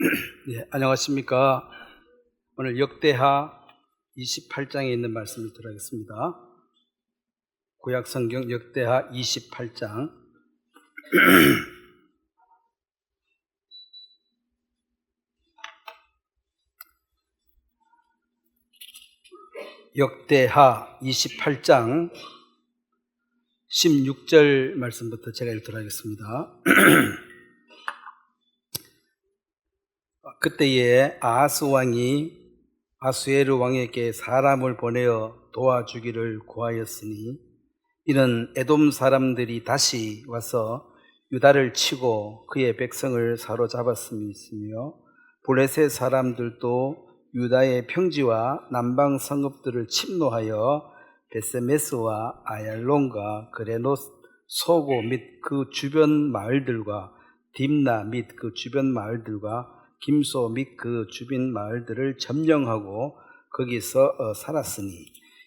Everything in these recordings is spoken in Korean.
네, 안녕하십니까. 오늘 역대하 28장에 있는 말씀을 들어가겠습니다. 구약성경 역대하 28장. 역대하 28장 16절 말씀부터 제가 읽도록 하겠습니다. 그때에 아하스 왕이 아수에르 왕에게 사람을 보내어 도와주기를 구하였으니 이는 에돔 사람들이 다시 와서 유다를 치고 그의 백성을 사로잡았음이 있으며 블레셋 사람들도 유다의 평지와 남방 성읍들을 침노하여 베세메스와 아얄론과 그레노 소고 및 그 주변 마을들과 딥나 및 그 주변 마을들과 김소 및 그 주변 마을들을 점령하고 거기서 살았으니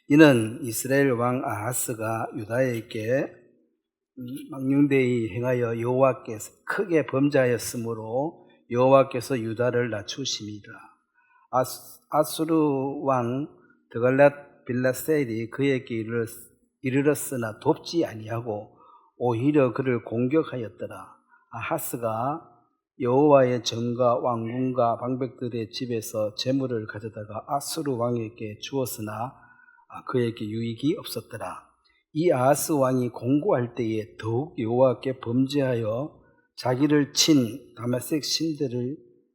이는 이스라엘 왕 아하스가 유다에게 망령되이 행하여 여호와께서 크게 범죄하였으므로 여호와께서 유다를 낮추심이라. 아수르 왕 드갈랏 빌라셀이 그에게 이르렀으나 돕지 아니하고 오히려 그를 공격하였더라. 아하스가 여호와의 전과 왕궁과 방백들의 집에서 재물을 가져다가 아수르 왕에게 주었으나 그에게 유익이 없었더라. 이 아하스 왕이 공고할 때에 더욱 여호와께 범죄하여 자기를 친 다메섹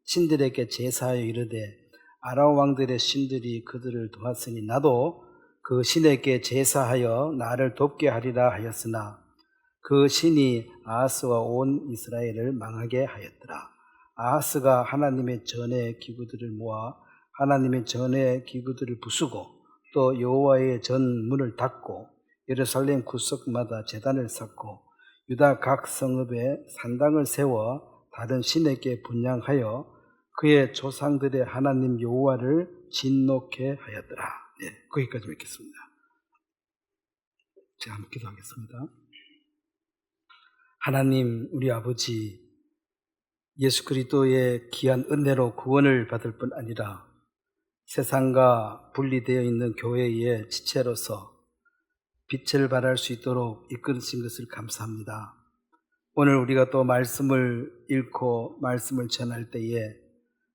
신들에게 제사하여 이르되 아람 왕들의 신들이 그들을 도왔으니 나도 그 신에게 제사하여 나를 돕게 하리라 하였으나 그 신이 아하스와 온 이스라엘을 망하게 하였더라. 아하스가 하나님의 전의 기구들을 모아 하나님의 전의 기구들을 부수고 또 여호와의 전 문을 닫고 예루살렘 구석마다 제단을 쌓고 유다 각 성읍에 산당을 세워 다른 신에게 분향하여 그의 조상들의 하나님 여호와를 진노케 하였더라. 네, 거기까지 읽겠습니다. 제가 한번 기도하겠습니다. 하나님 우리 아버지, 예수 그리스도의 귀한 은혜로 구원을 받을 뿐 아니라 세상과 분리되어 있는 교회의 지체로서 빛을 발할 수 있도록 이끌으신 것을 감사합니다. 오늘 우리가 또 말씀을 읽고 말씀을 전할 때에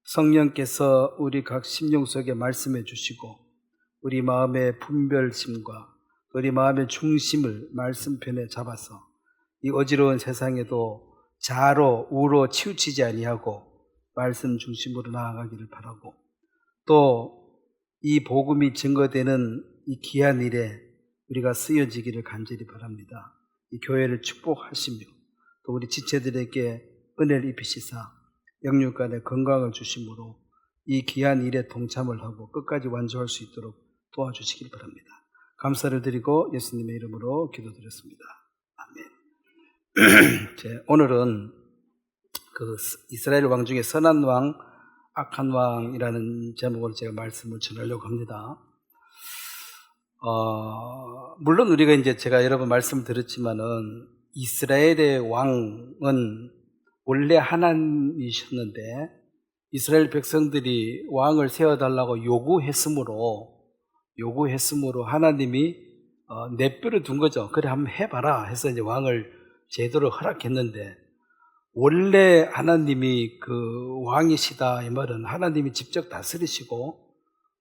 성령께서 우리 각 심령 속에 말씀해 주시고 우리 마음의 분별심과 우리 마음의 중심을 말씀편에 잡아서 이 어지러운 세상에도 자로 우로 치우치지 아니하고 말씀 중심으로 나아가기를 바라고 또 이 복음이 증거되는 이 귀한 일에 우리가 쓰여지기를 간절히 바랍니다. 이 교회를 축복하시며 또 우리 지체들에게 은혜를 입히시사 영육간에 건강을 주심으로 이 귀한 일에 동참을 하고 끝까지 완주할 수 있도록 도와주시길 바랍니다. 감사를 드리고 예수님의 이름으로 기도드렸습니다. 아멘. 오늘은 그 이스라엘 왕 중에 선한 왕, 악한 왕이라는 제목으로 제가 말씀을 전하려고 합니다. 물론 우리가 이제 제가 여러 번 말씀을 드렸지만은 이스라엘의 왕은 원래 하나님이셨는데 이스라엘 백성들이 왕을 세워달라고 요구했으므로 하나님이 내버려 둔 거죠. 그래 한번 해봐라 해서 이제 왕을 제대로 허락했는데 원래 하나님이 그 왕이시다 이 말은 하나님이 직접 다스리시고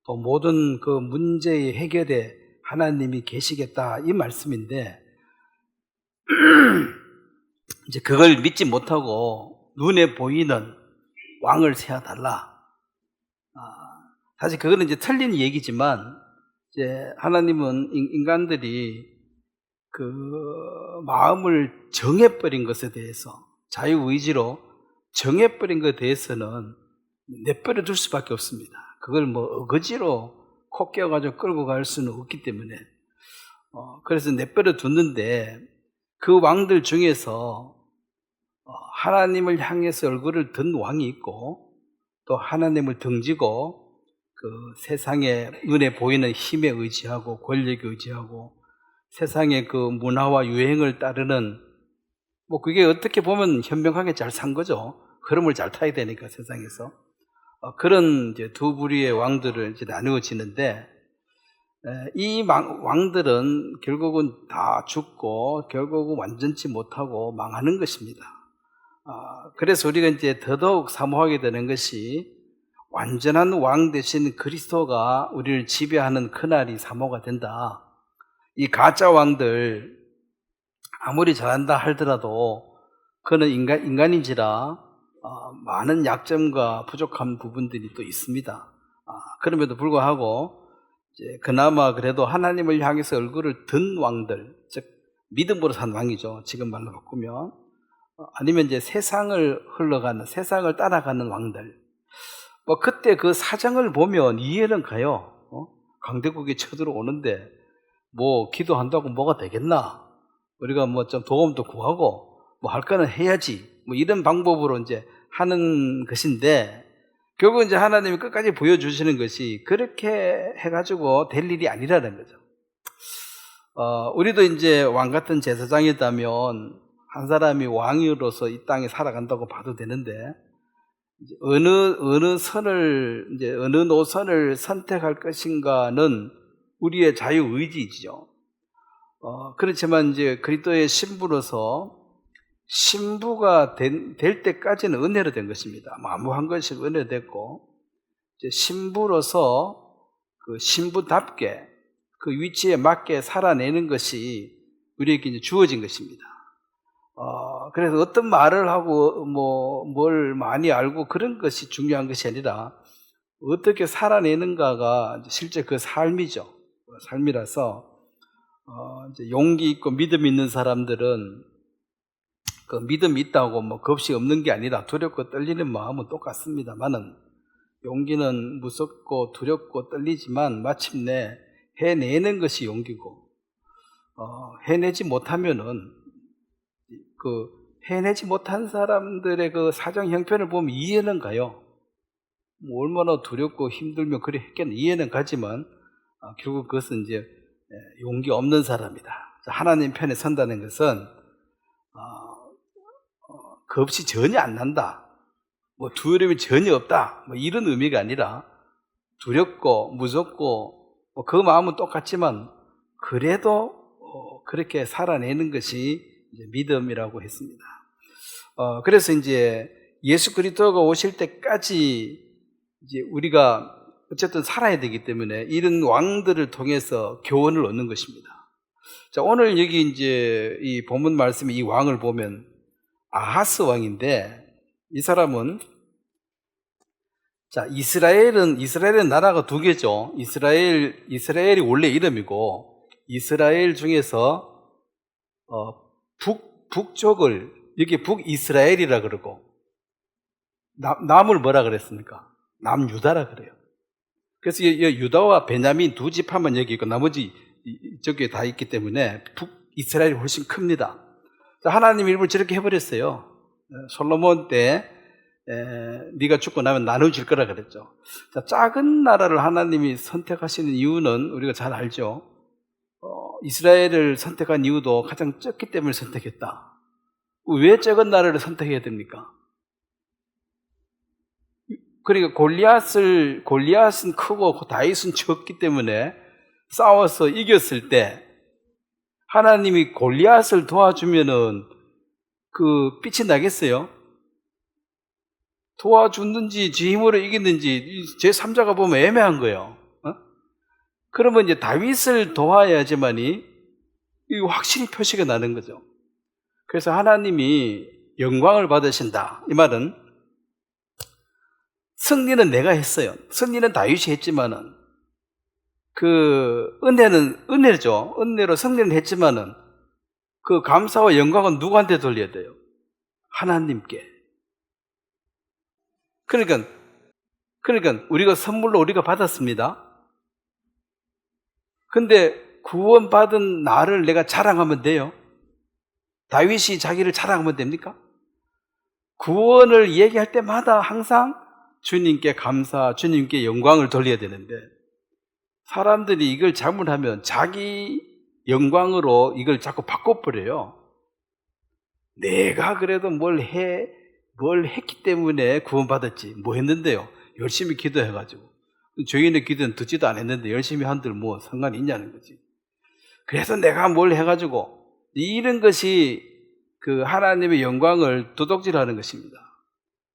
또 모든 그 문제의 해결에 하나님이 계시겠다 이 말씀인데 이제 그걸 믿지 못하고 눈에 보이는 왕을 세워달라. 사실 그거는 이제 틀린 얘기지만 이제 하나님은 인간들이 그 마음을 정해버린 것에 대해서 자유의지로 정해버린 것에 대해서는 내버려 둘 수밖에 없습니다. 그걸 뭐 어거지로 코 껴가지고 끌고 갈 수는 없기 때문에 그래서 내버려 뒀는데 그 왕들 중에서 하나님을 향해서 얼굴을 든 왕이 있고 또 하나님을 등지고 그 세상의 눈에 보이는 힘에 의지하고 권력에 의지하고 세상의 그 문화와 유행을 따르는 뭐 그게 어떻게 보면 현명하게 잘 산 거죠. 흐름을 잘 타야 되니까 세상에서. 그런 이제 두 부류의 왕들을 이제 나누어지는데, 이 왕들은 결국은 다 죽고 결국은 완전치 못하고 망하는 것입니다. 그래서 우리가 이제 더더욱 사모하게 되는 것이 완전한 왕 대신 그리스도가 우리를 지배하는 그날이 사모가 된다. 이 가짜 왕들 아무리 잘한다 하더라도 그는 인간인지라 많은 약점과 부족한 부분들이 또 있습니다. 그럼에도 불구하고 이제 그나마 그래도 하나님을 향해서 얼굴을 든 왕들, 즉 믿음으로 산 왕이죠. 지금 말로 바꾸면. 아니면 이제 세상을 흘러가는, 세상을 따라가는 왕들. 그때 그 사정을 보면 이해는 가요. 강대국이 쳐들어오는데 기도한다고 뭐가 되겠나? 우리가 좀 도움도 구하고 할 거는 해야지. 이런 방법으로 이제 하는 것인데, 결국 이제 하나님이 끝까지 보여주시는 것이 그렇게 해가지고 될 일이 아니라는 거죠. 우리도 이제 왕 같은 제사장이었다면 한 사람이 왕으로서 이 땅에 살아간다고 봐도 되는데, 이제 어느 노선을 선택할 것인가는 우리의 자유의지이죠. 그렇지만 이제 그리스도의 신부로서 신부가 될 때까지는 은혜로 된 것입니다. 한 것씩 은혜로 됐고, 이제 신부로서 그 신부답게 그 위치에 맞게 살아내는 것이 우리에게 이제 주어진 것입니다. 그래서 어떤 말을 하고 뭘 많이 알고 그런 것이 중요한 것이 아니라 어떻게 살아내는가가 실제 그 삶이죠. 삶이라서 이제 용기 있고 믿음 있는 사람들은 그 믿음이 있다고 겁이 없는 게 아니라 두렵고 떨리는 마음은 똑같습니다만은, 용기는 무섭고 두렵고 떨리지만 마침내 해내는 것이 용기고, 해내지 못하면은 해내지 못한 사람들의 그 사정 형편을 보면 이해는 가요. 얼마나 두렵고 힘들면 그래 했겠나, 이해는 가지만 결국 그것은 이제 용기 없는 사람이다. 하나님 편에 선다는 것은 겁이 전혀 안 난다, 두려움이 전혀 없다, 이런 의미가 아니라 두렵고 무섭고 그 마음은 똑같지만 그래도 그렇게 살아내는 것이 이제 믿음이라고 했습니다. 그래서 이제 예수 그리스도가 오실 때까지 이제 우리가 어쨌든 살아야 되기 때문에 이런 왕들을 통해서 교훈을 얻는 것입니다. 자, 오늘 여기 이제 이 본문 말씀에 이 왕을 보면 아하스 왕인데, 이 사람은, 자, 이스라엘은 나라가 두 개죠. 이스라엘이 원래 이름이고, 이스라엘 중에서 북쪽을 여기 북이스라엘이라 그러고, 남을 뭐라 그랬습니까? 남유다라 그래요. 그래서 유다와 베냐민 두 지파만 여기 있고 나머지 저기에 다 있기 때문에 북이스라엘이 훨씬 큽니다. 하나님이 일부러 저렇게 해버렸어요. 솔로몬 때 네가 죽고 나면 나눠줄 거라 그랬죠. 자, 작은 나라를 하나님이 선택하시는 이유는 우리가 잘 알죠. 이스라엘을 선택한 이유도 가장 적기 때문에 선택했다. 왜 작은 나라를 선택해야 됩니까? 그러니까 골리앗은 크고 다윗은 적기 때문에 싸워서 이겼을 때 하나님이 골리앗을 도와주면은 그 빛이 나겠어요? 도와줬는지 지 힘으로 이겼는지 제3자가 보면 애매한 거예요. 그러면 이제 다윗을 도와야지만이 확실히 표시가 나는 거죠. 그래서 하나님이 영광을 받으신다, 이 말은 승리는 내가 했어요. 승리는 다윗이 했지만은 그 은혜죠. 은혜로 승리는 했지만은 그 감사와 영광은 누구한테 돌려야 돼요? 하나님께. 그러니까 우리가 선물로 우리가 받았습니다. 근데 구원받은 나를 내가 자랑하면 돼요? 다윗이 자기를 자랑하면 됩니까? 구원을 얘기할 때마다 항상 주님께 감사, 주님께 영광을 돌려야 되는데, 사람들이 이걸 잘못하면 자기 영광으로 이걸 자꾸 바꿔버려요. 내가 그래도 뭘 뭘 했기 때문에 구원받았지. 뭐 했는데요? 열심히 기도해가지고. 죄인의 기도는 듣지도 않았는데 열심히 한들 뭐 상관이 있냐는 거지. 그래서 내가 뭘 해가지고 이런 것이 그 하나님의 영광을 도둑질하는 것입니다.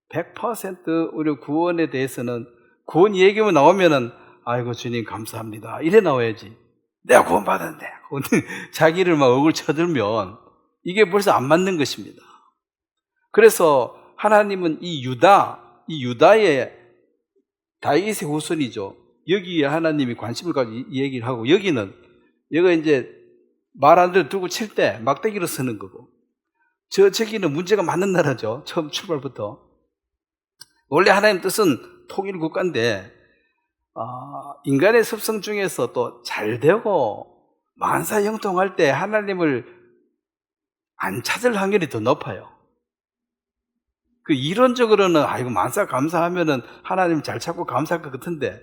100% 우리 구원에 대해서는 구원 얘기만 나오면은 아이고 주님 감사합니다 이래 나와야지. 내가 구원받았는데 자기를 막 얼굴 쳐들면 이게 벌써 안 맞는 것입니다. 그래서 하나님은 이 유다의 다윗의 후손이죠. 여기에 하나님이 관심을 가지고 이 얘기를 하고 여기가 이제 말 안 들어 두고 칠 때 막대기로 쓰는 거고 저기는 문제가 많은 나라죠. 처음 출발부터. 원래 하나님 뜻은 통일 국가인데 인간의 습성 중에서 또 잘되고 만사형통할 때 하나님을 안 찾을 확률이 더 높아요. 그 이론적으로는 아이고 만사 감사하면은 하나님 잘 찾고 감사할 것 같은데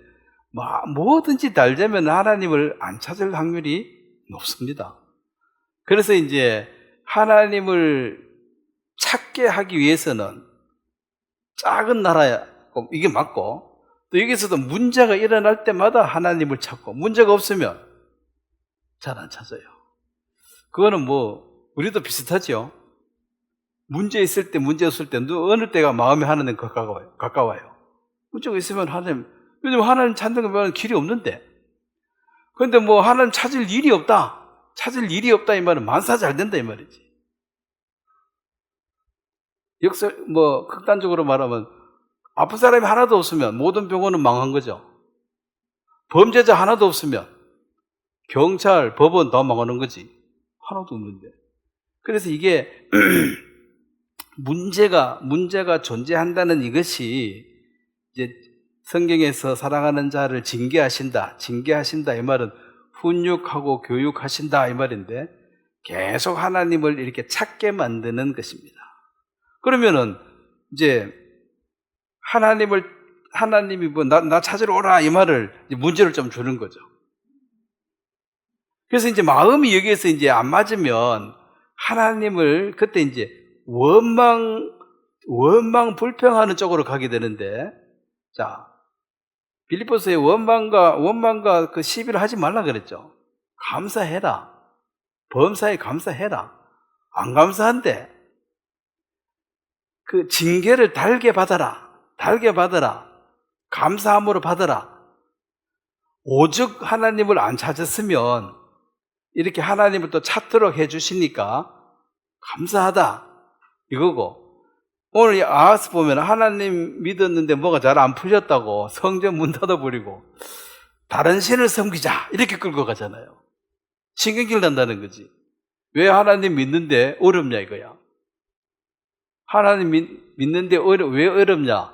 뭐든지 잘 되면 하나님을 안 찾을 확률이 높습니다. 그래서 이제 하나님을 찾게 하기 위해서는 작은 나라야 이게 맞고 또 여기서도 문제가 일어날 때마다 하나님을 찾고 문제가 없으면 잘 안 찾아요. 그거는 우리도 비슷하죠. 문제 있을 때 문제 없을 때 어느 때가 마음에 하나님 가까워요. 문제가 있으면 요즘 하나님 찾는 거 보면 길이 없는데 그런데 하나님 찾을 일이 없다 이 말은 만사 잘 된다 이 말이지. 극단적으로 말하면 아픈 사람이 하나도 없으면 모든 병원은 망한 거죠. 범죄자 하나도 없으면 경찰, 법원 다 망하는 거지. 하나도 없는데. 그래서 이게 문제가 존재한다는 이것이 이제 성경에서 사랑하는 자를 징계하신다 이 말은 훈육하고 교육하신다 이 말인데 계속 하나님을 이렇게 찾게 만드는 것입니다. 그러면은 이제 하나님이 나 찾으러 오라 이 말을 이제 문제를 좀 주는 거죠. 그래서 이제 마음이 여기에서 이제 안 맞으면 하나님을 그때 이제 원망 불평하는 쪽으로 가게 되는데, 자 빌립보서에 원망과 그 시비를 하지 말라 그랬죠. 감사해라. 범사에 감사해라. 안 감사한데 그 징계를 달게 받아라. 감사함으로 받아라. 오직 하나님을 안 찾았으면 이렇게 하나님을 또 찾도록 해주시니까 감사하다 이거고, 오늘 이 아하스 보면 하나님 믿었는데 뭐가 잘 안 풀렸다고 성전 문 닫아버리고 다른 신을 섬기자 이렇게 끌고 가잖아요. 신경질 난다는 거지. 왜 하나님 믿는데 어렵냐 이거야. 하나님 믿는데 왜 어렵냐?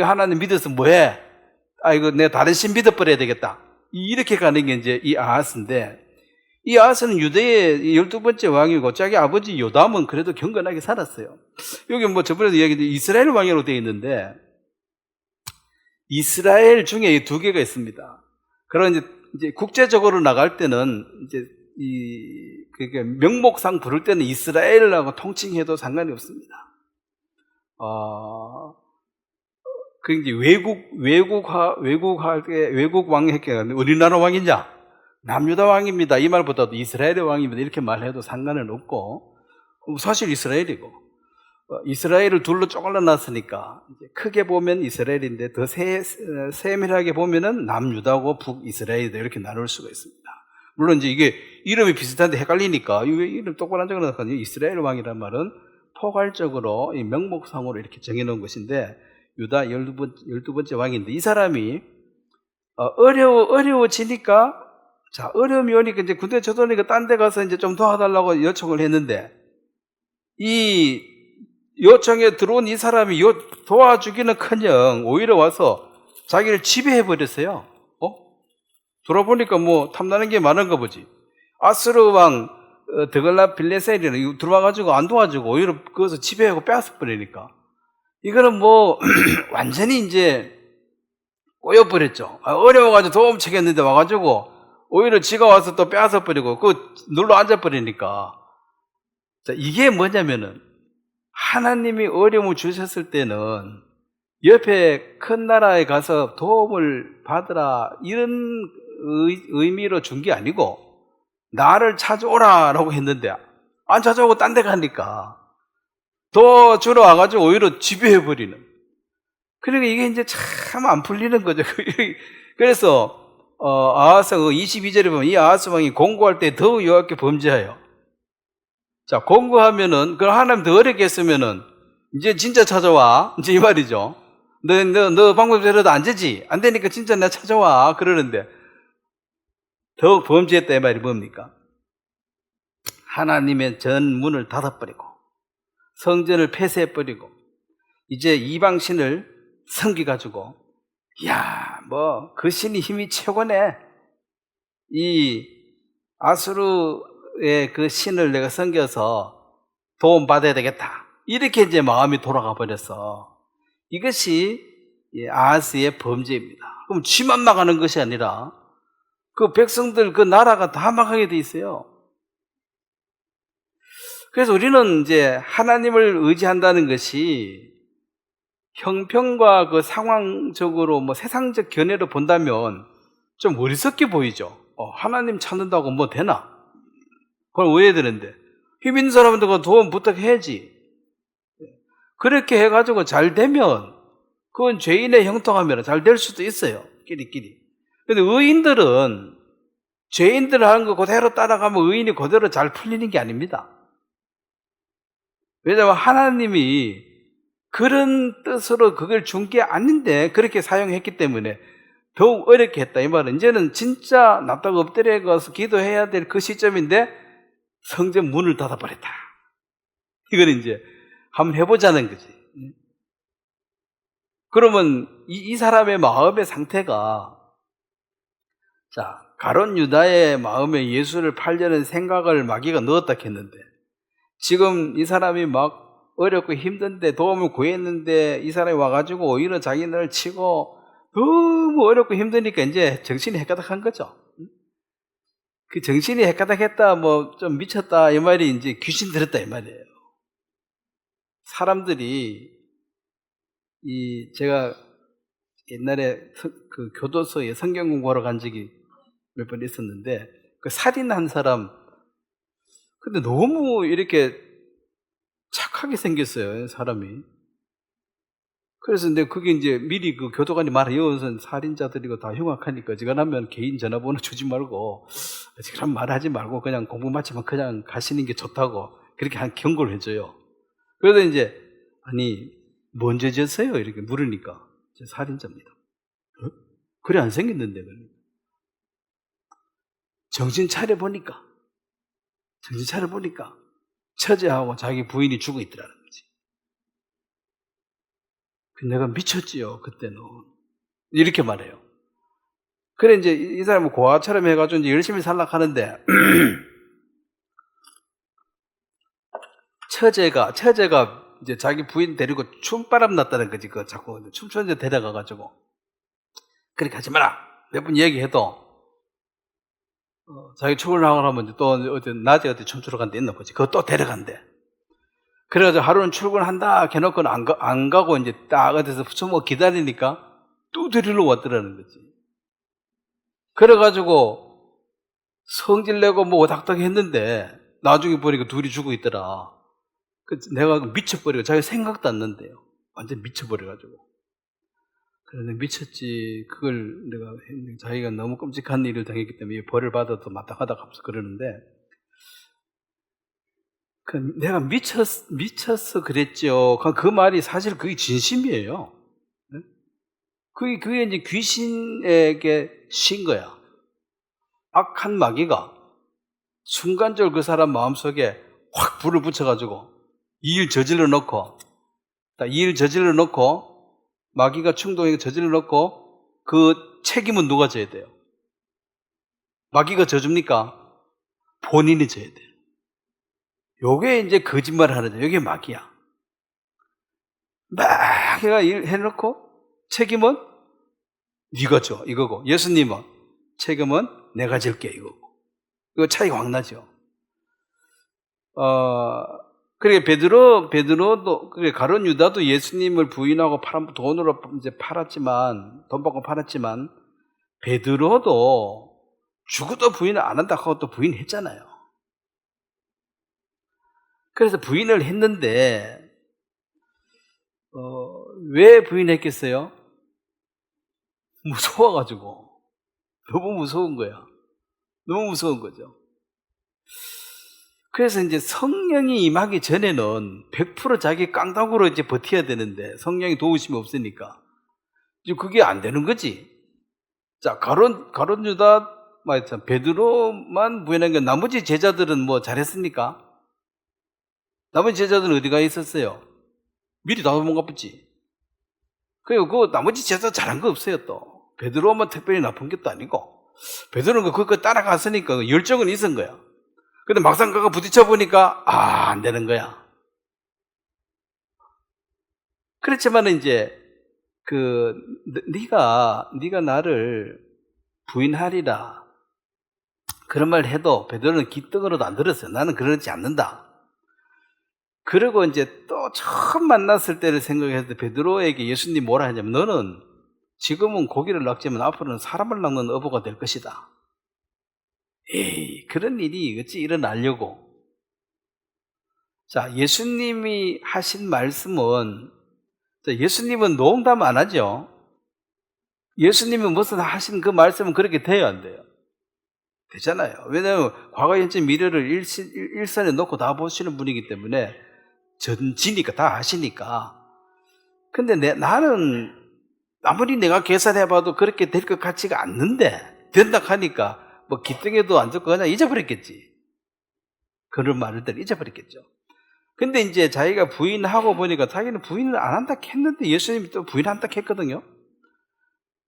하나님 믿어서 뭐해? 이거 내가 다른 신 믿어버려야 되겠다. 이렇게 가는 게 이제 이 아하스인데, 이 아하스는 유대의 12번째 왕이고 자기 아버지 요담은 그래도 경건하게 살았어요. 여기 저번에도 이야기했는데 이스라엘 왕이라고 되어 있는데 이스라엘 중에 두 개가 있습니다. 그런 이제 국제적으로 나갈 때는 이제 그러니까 명목상 부를 때는 이스라엘하고 통칭해도 상관이 없습니다. 그 이제 외국 왕이 했게 우리나라 왕이냐? 남유다 왕입니다. 이 말보다도 이스라엘의 왕입니다. 이렇게 말해도 상관은 없고, 사실 이스라엘이고, 이스라엘을 둘로 쪼갈라놨으니까 이제 크게 보면 이스라엘인데 더 세밀하게 보면은 남유다고 북이스라엘이다 이렇게 나눌 수가 있습니다. 물론 이제 이게 이름이 비슷한데 헷갈리니까 왜 이름 똑바로 안 적어놨을까? 이스라엘 왕이란 말은 포괄적으로 이 명목상으로 이렇게 정해놓은 것인데, 유다 12번째 왕인데 이 사람이 어려워지니까, 자 어려움이 오니까 이제 군대 쳐도니까 딴 데 가서 이제 좀 도와달라고 요청을 했는데, 이 요청에 들어온 이 사람이 도와주기는커녕 오히려 와서 자기를 지배해버렸어요. 돌아보니까 탐나는 게 많은가 보지. 아스르 왕 드글라 빌레셀이는 들어와가지고 안 도와주고 오히려 그것을 지배하고 빼앗아버리니까 이거는 완전히 이제 꼬여버렸죠. 어려워가지고 도움 청했는데 와가지고 오히려 지가 와서 또 빼앗아버리고 눌러 앉아버리니까. 자, 이게 뭐냐면은 하나님이 어려움을 주셨을 때는 옆에 큰 나라에 가서 도움을 받으라 이런 의미로 준 게 아니고 나를 찾아오라라고 했는데 안 찾아오고 딴 데 가니까 더 주러 와가지고 오히려 지배해버리는. 그러니까 이게 이제 참 안 풀리는 거죠. 그래서 아하스 22절에 보면 이 아하스 왕이 공고할 때 더욱 여호와께 범죄하여. 자, 공고하면은 그럼 하나님 더 어렵게 했으면은 이제 진짜 찾아와 이제 이 말이죠. 너 방법대로도 안 되지. 안 되니까 진짜 나 찾아와 그러는데 더욱 범죄했다 이 말이 뭡니까? 하나님의 전 문을 닫아버리고 성전을 폐쇄해버리고 이제 이방신을 섬기가지고 야, 뭐 그 신이 힘이 최고네. 이 아수르의 그 신을 내가 섬겨서 도움 받아야 되겠다. 이렇게 이제 마음이 돌아가 버렸어. 이것이 아하스의 범죄입니다. 그럼 쥐만 망하는 것이 아니라 그 백성들 그 나라가 다 망하게 돼 있어요. 그래서 우리는 이제 하나님을 의지한다는 것이 형편과 그 상황적으로 뭐 세상적 견해로 본다면 좀 어리석게 보이죠. 하나님 찾는다고 뭐 되나? 그걸 왜 되는데? 힘 있는 사람들과 도움 부탁해야지. 그렇게 해가지고 잘 되면 그건 죄인의 형통하면 잘 될 수도 있어요. 끼리끼리. 근데 의인들은 죄인들 하는 거 그대로 따라가면 의인이 그대로 잘 풀리는 게 아닙니다. 왜냐하면 하나님이 그런 뜻으로 그걸 준 게 아닌데 그렇게 사용했기 때문에 더욱 어렵게 했다. 이 말은 이제는 진짜 납작 엎드려 가서 기도해야 될 그 시점인데 성전 문을 닫아버렸다. 이걸 이제 한번 해보자는 거지. 그러면 이 사람의 마음의 상태가, 자, 가룟 유다의 마음에 예수를 팔려는 생각을 마귀가 넣었다 했는데 지금 이 사람이 막 어렵고 힘든데 도움을 구했는데 이 사람이 와가지고 오히려 자기를 치고 너무 어렵고 힘드니까 이제 정신이 헷가닥한 거죠. 그 정신이 헷가닥했다, 뭐 좀 미쳤다 이 말이 이제 귀신 들었다 이 말이에요. 사람들이 제가 옛날에 그 교도소에 성경 공부하러 간 적이 몇 번 있었는데 그 살인한 사람, 근데 너무 이렇게 착하게 생겼어요, 사람이. 그래서 근데 그게 이제 미리 그 교도관이 말해, 이것은 살인자들이고 다 흉악하니까 어지간하면 개인 전화번호 주지 말고 그런 말 하지 말고 그냥 공부 마치면 그냥 가시는 게 좋다고 그렇게 한 경고를 해줘요. 그래서 이제 아니 뭔 죄 졌어요? 이렇게 물으니까 저 살인자입니다. 그래 안 생겼는데. 정신 차려보니까 처제하고 자기 부인이 죽어 있더라는 거지. 내가 미쳤지요, 그때는. 이렇게 말해요. 그래, 이제 이 사람은 고아처럼 해가지고 이제 열심히 살려고 하는데, 처제가 이제 자기 부인 데리고 춤바람 났다는 거지. 그 자꾸 춤추는 데 데려가가지고. 그렇게 하지 마라! 몇 번 얘기해도, 자기 출근하고 하면 또 낮에 어디 춤추러 간데 있나 보지. 그거 또 데려간대. 그래가지고 하루는 출근한다 해놓고는 안 가고 이제 딱 어디서 숨어 기다리니까 또 데리러 왔더라는 거지. 그래가지고 성질 내고 뭐 오닥닥 했는데 나중에 보니까 둘이 죽어 있더라. 내가 미쳐버리고 자기 생각도 안 난대요. 완전 미쳐버려가지고. 그런데 미쳤지. 그걸 내가 했는데 자기가 너무 끔찍한 일을 당했기 때문에 벌을 받아도 마땅하다 하면서 그러는데 내가 미쳤어 그랬죠. 그 말이 사실 그게 진심이에요. 그게 이제 귀신에게 신 거야. 악한 마귀가 순간적으로 그 사람 마음속에 확 불을 붙여가지고 이 일 저질러 놓고 마귀가 충동에 저질러 놓고 그 책임은 누가 져야 돼요? 마귀가 져줍니까? 본인이 져야 돼요. 요게 이제 거짓말을 하는 거죠. 요게 마귀야. 막 해놓고 책임은 네가 져 이거고, 예수님은 책임은 내가 질게 이거고. 이거 차이가 확 나죠. 그러니까 베드로도, 가룟 유다도 예수님을 부인하고 돈으로 이제 팔았지만, 돈 받고 팔았지만, 베드로도 죽어도 부인을 안 한다 하고 또 부인했잖아요. 그래서 부인을 했는데, 왜 부인했겠어요? 무서워가지고. 너무 무서운 거야. 너무 무서운 거죠. 그래서 이제 성령이 임하기 전에는 100% 자기 깡다구로 이제 버텨야 되는데, 성령이 도우심이 없으니까. 이제 그게 안 되는 거지. 자, 가룟 유다, 베드로만 부인한 게 나머지 제자들은 뭐 잘했습니까? 나머지 제자들은 어디 가 있었어요? 미리 다 도망갔지. 그리고 그 나머지 제자 잘한 거 없어요, 또. 베드로만 특별히 나쁜 것도 아니고. 베드로는 그거 따라갔으니까 열정은 있은 거야. 근데 막상 그거 부딪혀 보니까, 안 되는 거야. 그렇지만 이제, 네가 나를 부인하리라. 그런 말 해도 베드로는 기떡으로도 안 들었어요. 나는 그러지 않는다. 그리고 이제 또 처음 만났을 때를 생각했을 때 베드로에게 예수님 뭐라 하냐면, 너는 지금은 고기를 낚지만 앞으로는 사람을 낚는 어부가 될 것이다. 에이, 그런 일이 어찌 일어나려고. 자, 예수님이 하신 말씀은, 예수님은 농담 안 하죠. 예수님은 무슨 하신 그 말씀은 그렇게 돼야 안 돼요. 되잖아요. 왜냐하면 과거, 현재, 미래를 일선에 놓고 다 보시는 분이기 때문에 전지니까 다 아시니까. 근데 나는 아무리 내가 계산해봐도 그렇게 될 것 같지가 않는데 된다 하니까 뭐 기등에도 안 좋고 그냥 잊어버렸겠지. 그런 말을 잊어버렸겠죠. 근데 이제 자기가 부인하고 보니까 자기는 부인을 안 한다 했는데 예수님이 또 부인한다 했거든요.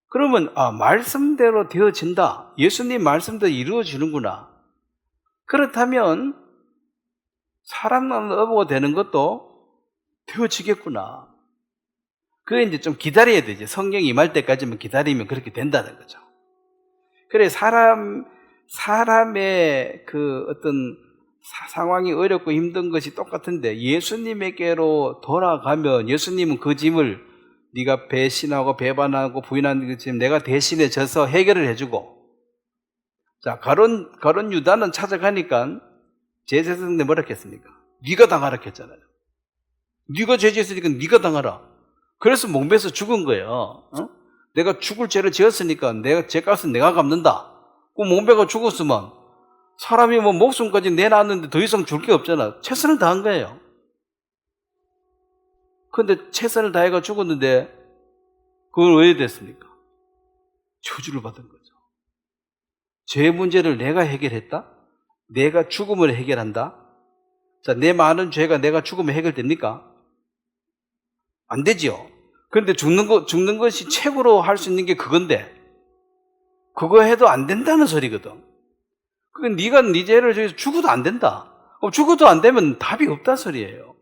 그러면 말씀대로 되어진다. 예수님 말씀대로 이루어지는구나. 그렇다면 사람 낳는 어부가 되는 것도 되어지겠구나. 그게 이제 좀 기다려야 되지. 성령이 임할 때까지만 기다리면 그렇게 된다는 거죠. 그래, 사람의 그 어떤 상황이 어렵고 힘든 것이 똑같은데 예수님에게로 돌아가면 예수님은 그 짐을 네가 배신하고 배반하고 부인하는 그 짐 내가 대신에 져서 해결을 해주고. 자, 가룟 유다는 찾아가니까 제자들한테 뭐라 했습니까? 네가 당하라 했잖아요. 네가 죄지었으니까 네가 당하라. 그래서 몸배서 죽은 거예요. 내가 죽을 죄를 지었으니까 죄값은 내가 갚는다. 그 몸배가 죽었으면 사람이 뭐 목숨까지 내놨는데 더 이상 줄 게 없잖아. 최선을 다한 거예요. 그런데 최선을 다해가 죽었는데 그건 왜 됐습니까? 저주를 받은 거죠. 죄 문제를 내가 해결했다? 내가 죽음을 해결한다? 자, 내 많은 죄가 내가 죽으면 해결됩니까? 안 되지요. 그런데 죽는 것이 최고로 할 수 있는 게 그건데, 그거 해도 안 된다는 소리거든. 그건 네가 네 죄를 저기서 죽어도 안 된다. 죽어도 안 되면 답이 없다 소리예요.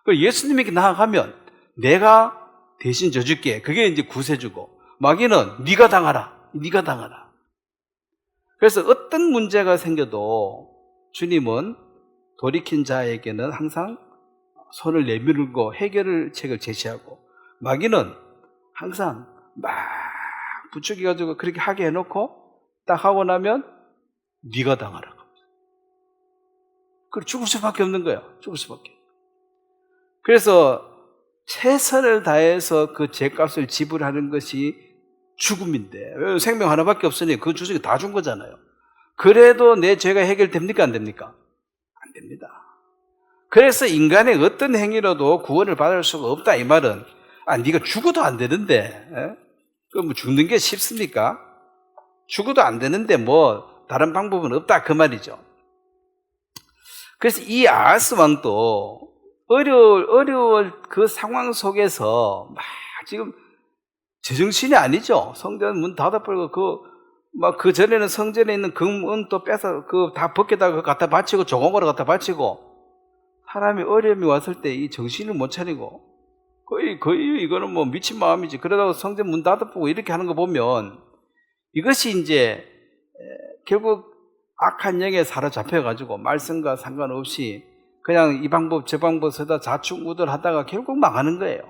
예수님에게 나아가면 내가 대신 져줄게. 그게 이제 구세주고, 마귀는 네가 당하라. 네가 당하라. 그래서 어떤 문제가 생겨도 주님은 돌이킨 자에게는 항상 손을 내밀고 해결책을 제시하고, 마귀는 항상 막 부추겨가지고 그렇게 하게 해놓고 딱 하고 나면 네가 당하라. 그리고 죽을 수밖에 없는 거야. 죽을 수밖에. 그래서 최선을 다해서 그 죄값을 지불하는 것이 죽음인데, 생명 하나밖에 없으니 그 주석이 다 준 거잖아요. 그래도 내 죄가 해결됩니까? 안 됩니까? 안 됩니다. 그래서 인간의 어떤 행위로도 구원을 받을 수가 없다, 이 말은. 네가 죽어도 안 되는데, 그럼 죽는 게 쉽습니까? 죽어도 안 되는데 뭐 다른 방법은 없다, 그 말이죠. 그래서 이 아하스 왕도 어려울 그 상황 속에서 막 지금 제정신이 아니죠. 성전 문 닫아버리고 그 전에는 성전에 있는 금은 또 빼서 다 벗겨다가 갖다 바치고 조공으로 갖다 바치고, 사람이 어려움이 왔을 때 이 정신을 못 차리고 거의 이거는 뭐 미친 마음이지. 그러다가 성전 문 닫아보고 이렇게 하는 거 보면 이것이 이제 결국 악한 영에 사로잡혀가지고 말씀과 상관없이 그냥 이 방법 저 방법 쓰다 좌충우돌하다가 결국 망하는 거예요.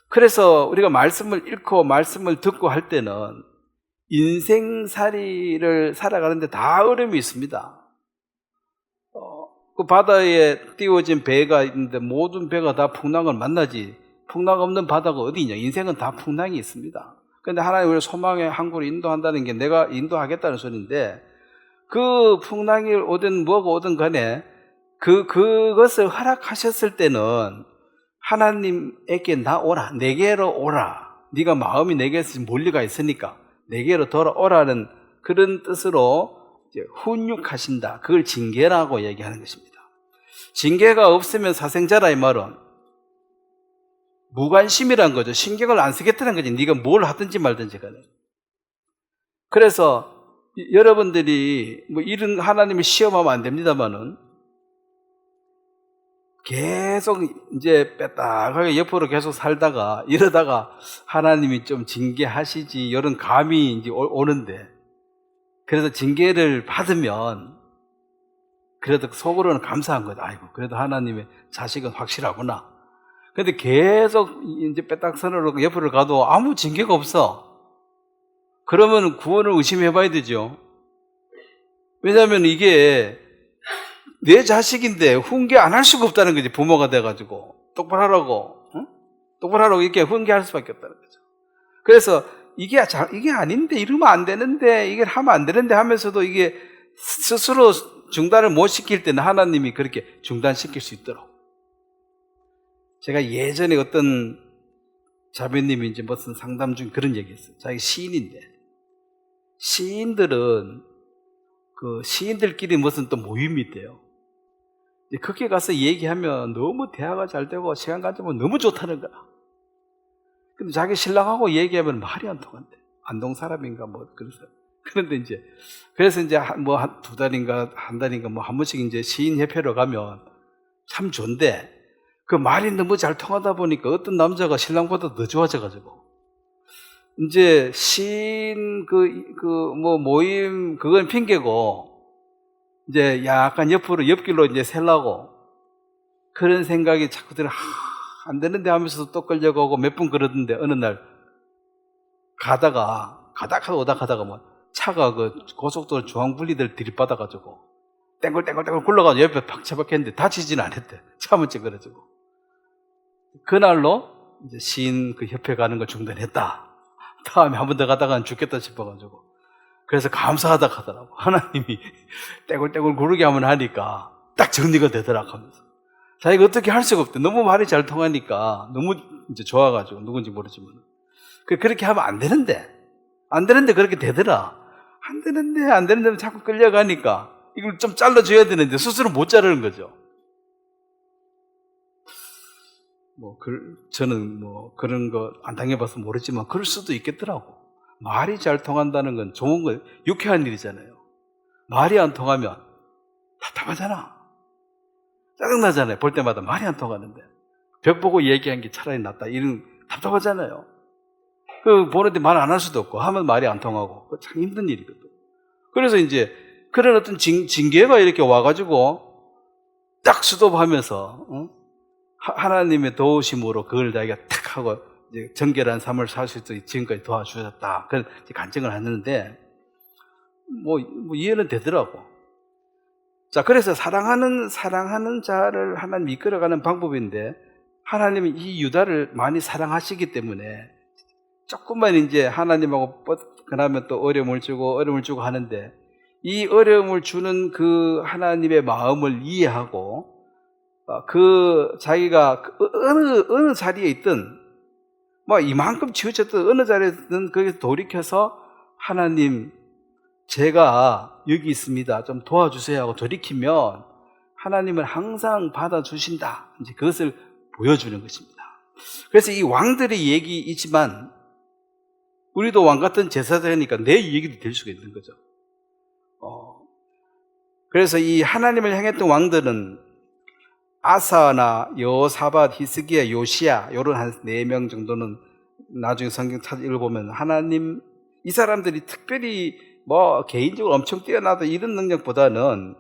그래서 우리가 말씀을 읽고 말씀을 듣고 할 때는 인생살이를 살아가는데 다 어려움이 있습니다. 그 바다에 띄워진 배가 있는데 모든 배가 다 풍랑을 만나지, 풍랑 없는 바다가 어디 있냐. 인생은 다 풍랑이 있습니다. 그런데 하나님 우리를 소망의 항구로 인도한다는 게 내가 인도하겠다는 소리인데, 그 풍랑이 오든 뭐가 오든 간에 그것을 허락하셨을 때는 하나님에게 나 오라, 내게로 오라, 네가 마음이 내게서 멀리가 있으니까 내게로 돌아오라는 그런 뜻으로 이제 훈육하신다. 그걸 징계라고 얘기하는 것입니다. 징계가 없으면 사생자라, 이 말은 무관심이란 거죠. 신경을 안 쓰겠다는 거지. 네가 뭘 하든지 말든지 간에. 그래서 여러분들이 뭐 이런 하나님을 시험하면 안 됩니다만은 계속 이제 빼딱하게 옆으로 계속 살다가 이러다가 하나님이 좀 징계하시지 이런 감이 이제 오는데, 그래서 징계를 받으면 그래도 속으로는 감사한 거다. 아이고, 그래도 하나님의 자식은 확실하구나. 근데 계속 이제 빼딱선으로 옆으로 가도 아무 징계가 없어. 그러면 구원을 의심해 봐야 되죠. 왜냐하면 이게 내 자식인데 훈계 안 할 수가 없다는 거지. 부모가 돼가지고 똑바로 하라고, 응? 똑바로 하라고 이렇게 훈계할 수밖에 없다는 거죠. 그래서 이게 아닌데, 이러면 안 되는데, 이게 하면 안 되는데 하면서도 이게 스스로 중단을 못 시킬 때는 하나님이 그렇게 중단시킬 수 있도록. 제가 예전에 어떤 자매님이 이제 무슨 상담 중에 그런 얘기 했어요. 자기 시인인데, 시인들은 그 시인들끼리 무슨 또 모임이 있대요. 거기 가서 얘기하면 너무 대화가 잘 되고 시간 가지면 너무 좋다는 거야. 근데 자기 신랑하고 얘기하면 말이 안 통한대. 안동 사람인가 뭐 그래서. 그런데 이제 그래서 이제 뭐 두 달인가 한 달인가 뭐 한 번씩 이제 시인 협회로 가면 참 좋은데, 그 말이 너무 잘 통하다 보니까 어떤 남자가 신랑보다 더 좋아져가지고 이제 시인 뭐 모임 그건 핑계고 이제 약간 옆길로 이제 셀라고 그런 생각이 자꾸 들어. 안 되는데 하면서도 또 끌려가고 몇 분 그러던데, 어느 날 가다가 뭐 차가 그 고속도로 중앙분리대를 들이받아가지고 땡글땡글땡글 굴러가지고 옆에 팍 처박혔는데 다치지는 않았대. 차만 찌그러지고. 그날로 이제 시인 그 협회 가는 걸 중단했다. 다음에 한 번 더 가다가는 죽겠다 싶어가지고. 그래서 감사하다 하더라고. 하나님이 떼굴떼굴 구르게 하면 하니까 딱 정리가 되더라고 하면서. 자기가 어떻게 할 수가 없대. 너무 말이 잘 통하니까 너무 이제 좋아가지고, 누군지 모르지만. 그렇게 하면 안 되는데 그렇게 되더라. 안 되는데 자꾸 끌려가니까 이걸 좀 잘라줘야 되는데 스스로 못 자르는 거죠. 저는 뭐 그런 거 안 당해봐서 모르지만 그럴 수도 있겠더라고. 말이 잘 통한다는 건 좋은 거, 유쾌한 일이잖아요. 말이 안 통하면 답답하잖아. 짜증나잖아요. 볼 때마다 말이 안 통하는데. 벽 보고 얘기한 게 차라리 낫다. 이런 답답하잖아요. 보는데 말 안 할 수도 없고, 하면 말이 안 통하고. 참 힘든 일이거든. 그래서 이제 그런 어떤 징계가 이렇게 와가지고 딱 수도하면서, 하나님의 도우심으로 그걸 자기가 탁 하고 이제 정결한 삶을 살 수 있도록 지금까지 도와주셨다. 그런 간증을 하는데, 뭐 이해는 되더라고. 자, 그래서 사랑하는 자를 하나님 이끌어가는 방법인데, 하나님이 이 유다를 많이 사랑하시기 때문에 조금만 이제 하나님하고 뻗어나면 또 어려움을 주고 하는데, 이 어려움을 주는 그 하나님의 마음을 이해하고, 자기가 어느 자리에 있든, 뭐 이만큼 치우쳤던 어느 자리에 있든 거기서 돌이켜서 하나님, 제가 여기 있습니다. 좀 도와주세요 하고 돌이키면 하나님은 항상 받아주신다. 이제 그것을 보여주는 것입니다. 그래서 이 왕들의 얘기이지만 우리도 왕 같은 제사장이니까 내 얘기도 될 수가 있는 거죠. 그래서 이 하나님을 향했던 왕들은 아사나 여호사밧, 히스기야, 요시야, 이런 한 4명 정도는 나중에 성경 찾아 읽어보면 하나님, 이 사람들이 특별히 뭐 개인적으로 엄청 뛰어나다 이런 능력보다는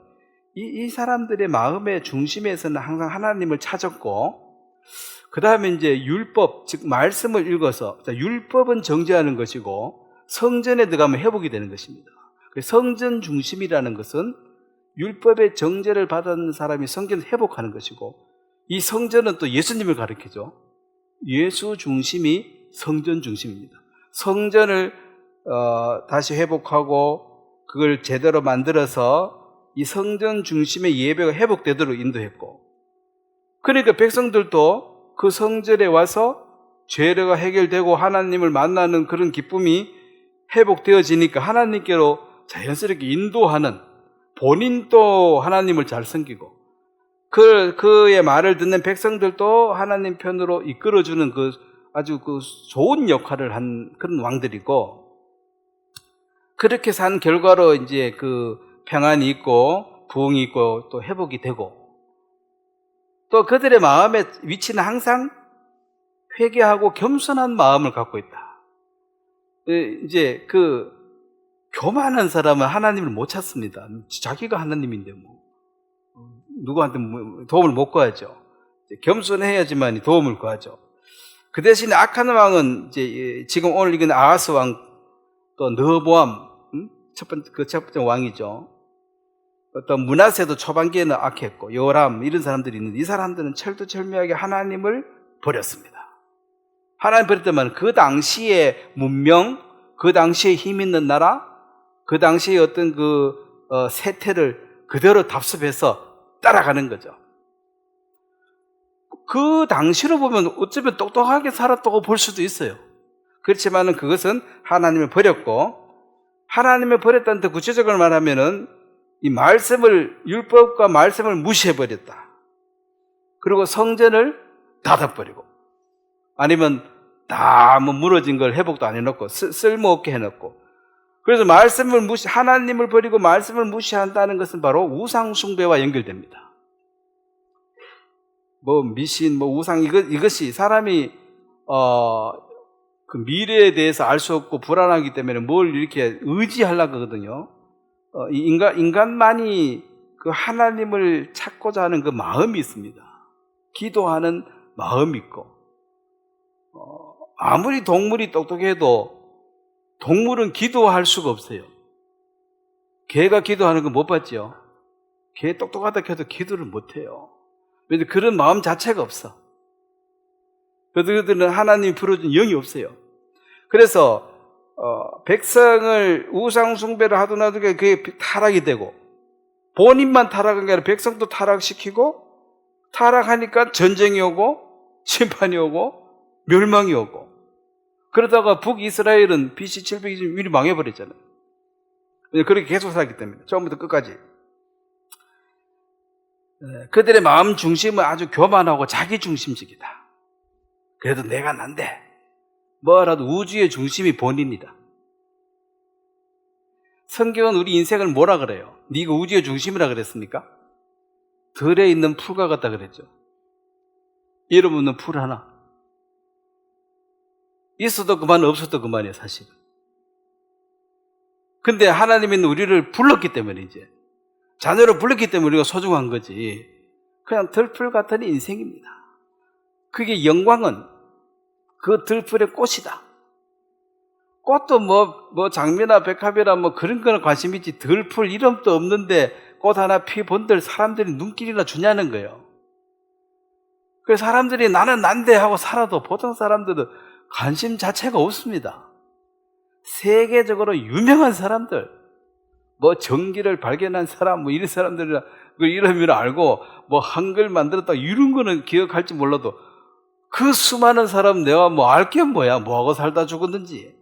이 사람들의 마음의 중심에서는 항상 하나님을 찾았고, 그 다음에 이제 율법, 즉 말씀을 읽어서, 율법은 정죄하는 것이고 성전에 들어가면 회복이 되는 것입니다. 성전 중심이라는 것은 율법의 정죄를 받은 사람이 성전을 회복하는 것이고, 이 성전은 또 예수님을 가리키죠. 예수 중심이 성전 중심입니다. 성전을 다시 회복하고 그걸 제대로 만들어서 이 성전 중심의 예배가 회복되도록 인도했고, 그러니까 백성들도 그 성전에 와서 죄가 해결되고 하나님을 만나는 그런 기쁨이 회복되어지니까 하나님께로 자연스럽게 인도하는, 본인도 하나님을 잘 섬기고 그의 말을 듣는 백성들도 하나님 편으로 이끌어주는 아주 좋은 역할을 한 그런 왕들이고, 그렇게 산 결과로 이제 평안이 있고 부흥이 있고 또 회복이 되고, 또 그들의 마음의 위치는 항상 회개하고 겸손한 마음을 갖고 있다. 이제 교만한 사람은 하나님을 못 찾습니다. 자기가 하나님인데 누구한테 도움을 못 구하죠. 겸손해야지만 도움을 구하죠. 그 대신에 악한 왕은 이제 지금 오늘 읽은 아하스 왕, 또 느보암, 첫 번째 왕이죠. 어떤 므낫세도 초반기에는 악했고 요람 이런 사람들이 있는데, 이 사람들은 철두철미하게 하나님을 버렸습니다. 하나님 버렸다면 그 당시의 문명, 그 당시에 힘 있는 나라, 그 당시에 어떤 세태를 그대로 답습해서 따라가는 거죠. 그 당시로 보면 어쩌면 똑똑하게 살았다고 볼 수도 있어요. 그렇지만은 그것은 하나님을 버렸고, 하나님을 버렸다는 데 구체적으로 말하면은 이 율법과 말씀을 무시해버렸다. 그리고 성전을 닫아버리고, 아니면 다 무너진 걸 회복도 안 해놓고 쓸모없게 해놓고, 그래서 하나님을 버리고 말씀을 무시한다는 것은 바로 우상숭배와 연결됩니다. 미신, 우상, 이것이 사람이 그 미래에 대해서 알 수 없고 불안하기 때문에 뭘 이렇게 의지하려고 하거든요. 인간만이 그 하나님을 찾고자 하는 그 마음이 있습니다. 기도하는 마음이 있고, 아무리 동물이 똑똑해도 동물은 기도할 수가 없어요. 개가 기도하는 거 못 봤죠? 개 똑똑하다 해도 기도를 못 해요. 왜냐하면 그런 마음 자체가 없어. 그들은 하나님이 풀어준 영이 없어요. 그래서 백성을 우상숭배를 하도 나중에 그게 타락이 되고, 본인만 타락한 게 아니라 백성도 타락시키고, 타락하니까 전쟁이 오고 심판이 오고 멸망이 오고, 그러다가 북이스라엘은 BC 720년 미리 망해버렸잖아요. 그렇게 계속 살았기 때문에 처음부터 끝까지. 그들의 마음 중심은 아주 교만하고 자기중심적이다. 그래도 내가 난데, 뭐라도 우주의 중심이 본인이다. 성경은 우리 인생을 뭐라 그래요? 네가 우주의 중심이라 그랬습니까? 들에 있는 풀과 같다 그랬죠. 이름 없는 풀 하나. 있어도 그만, 없어도 그만이에요, 사실. 근데 하나님은 우리를 불렀기 때문에, 이제 자녀를 불렀기 때문에 우리가 소중한 거지, 그냥 들풀 같은 인생입니다. 그게 영광은 그 들풀의 꽃이다. 꽃도 장미나 백합이나 그런 거는 관심 있지, 들풀 이름도 없는데 꽃 하나 피본들 사람들이 눈길이나 주냐는 거예요. 그래서 사람들이 나는 난데 하고 살아도 보통 사람들은 관심 자체가 없습니다. 세계적으로 유명한 사람들, 전기를 발견한 사람, 이런 사람들이라 그 이름을 알고 한글 만들었다 이런 거는 기억할지 몰라도, 그 수많은 사람 내가 알 게 뭐야? 뭐하고 살다 죽었는지.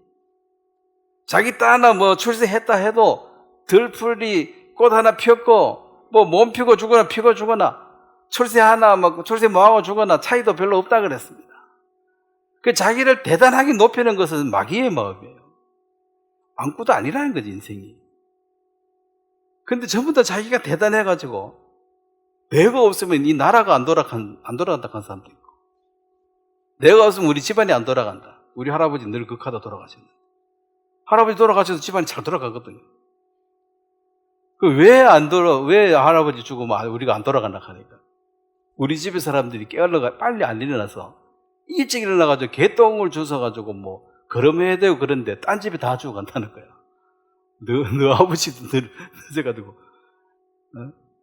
자기 딸 하나 출세했다 해도 들풀이 꽃 하나 피었고 몸 피고 죽거나 피고 죽거나, 출세 하나 출세 뭐하고 죽거나 차이도 별로 없다 그랬습니다. 그 자기를 대단하게 높이는 것은 마귀의 마음이에요. 아무것도 아니라는 거지, 인생이. 근데 전부 다 자기가 대단해가지고 내가 없으면 이 나라가 안 돌아간다 하는 사람도 있고, 내가 없으면 우리 집안이 안 돌아간다. 우리 할아버지 늘 극하다 돌아가셨는데, 할아버지 돌아가셔도 집안이 잘 돌아가거든요. 왜 할아버지 죽으면 우리가 안 돌아간다 하니까. 우리 집의 사람들이 빨리 안 일어나서 일찍 일어나가지고 개똥을 주워가지고 뭐 걸음해야 되고 그런데 딴 집에 다 주고 간다는 거야. 너 아버지도 늦어가지고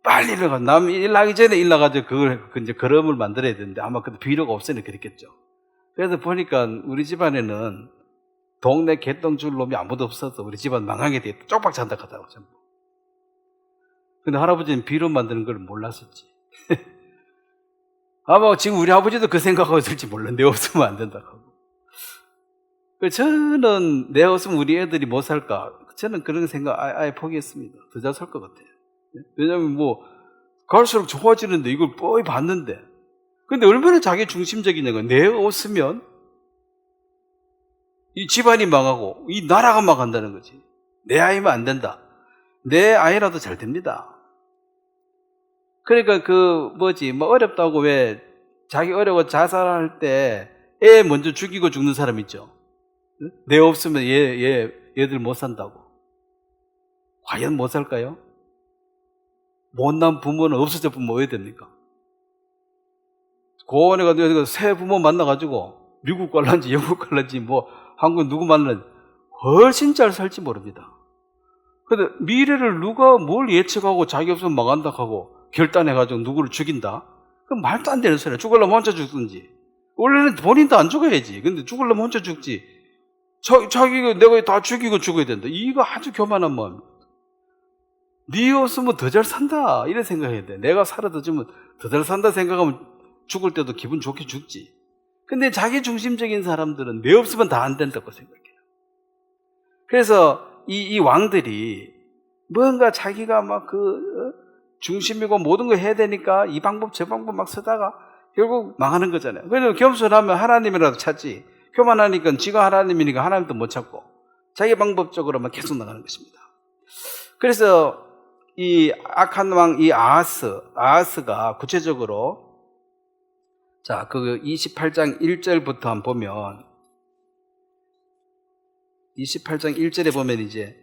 빨리 일어나가. 남 일나기 전에 일어나가지고 그걸 이제 걸음을 만들어야 되는데 아마 그 비료가 없으니 그랬겠죠. 그래서 보니까 우리 집안에는 동네 개똥 줄 놈이 아무도 없어서 우리 집안 망하게 돼 쪽박 잔다 하더라고 전부. 근데 할아버지는 비료 만드는 걸 몰랐었지. 아마 지금 우리 아버지도 그 생각하고 있을지 몰라. 내 없으면 안 된다 하고. 저는 내 없으면 우리 애들이 못 살까? 저는 그런 생각 아예 포기했습니다. 더 잘 살 것 같아요. 왜냐면 뭐 갈수록 좋아지는데 이걸 뻔히 봤는데, 근데 얼마나 자기 중심적이냐고. 내 없으면 이 집안이 망하고 이 나라가 망한다는 거지. 내 아이면 안 된다. 내 아이라도 잘 됩니다. 그러니까 뭐 어렵다고 왜 자기 어려워 자살할 때 애 먼저 죽이고 죽는 사람 있죠. 내 없으면 얘들 못 산다고. 과연 못 살까요? 못난 부모는 없어져 보면 왜 됩니까? 고원에 가서 새 부모 만나가지고 미국 갈란지 영국 갈란지 뭐 한국 누구 만나는지 훨씬 잘 살지 모릅니다. 근데 미래를 누가 뭘 예측하고 자기 없으면 망한다 하고 결단해가지고 누구를 죽인다? 그럼 말도 안 되는 소리야. 죽으려면 혼자 죽든지. 원래는 본인도 안 죽어야지. 근데 죽으려면 혼자 죽지. 자기가 내가 다 죽이고 죽어야 된다. 이거 아주 교만한 마음이야. 네 없으면 더 잘 산다. 이런 생각해야 돼. 내가 살아도 더 잘 산다 생각하면 죽을 때도 기분 좋게 죽지. 근데 자기 중심적인 사람들은 내 없으면 다 안 된다고 생각해요. 그래서 이 왕들이 뭔가 자기가 막 중심이고 모든 걸 해야 되니까 이 방법 저 방법 막 쓰다가 결국 망하는 거잖아요. 그래서 겸손하면 하나님이라도 찾지. 교만하니까 지가 하나님이니까 하나님도 못 찾고 자기 방법적으로만 계속 나가는 것입니다. 그래서 이 악한 왕 이 아하스가 구체적으로 자, 28장 1절부터 한번 보면 28장 1절에 보면 이제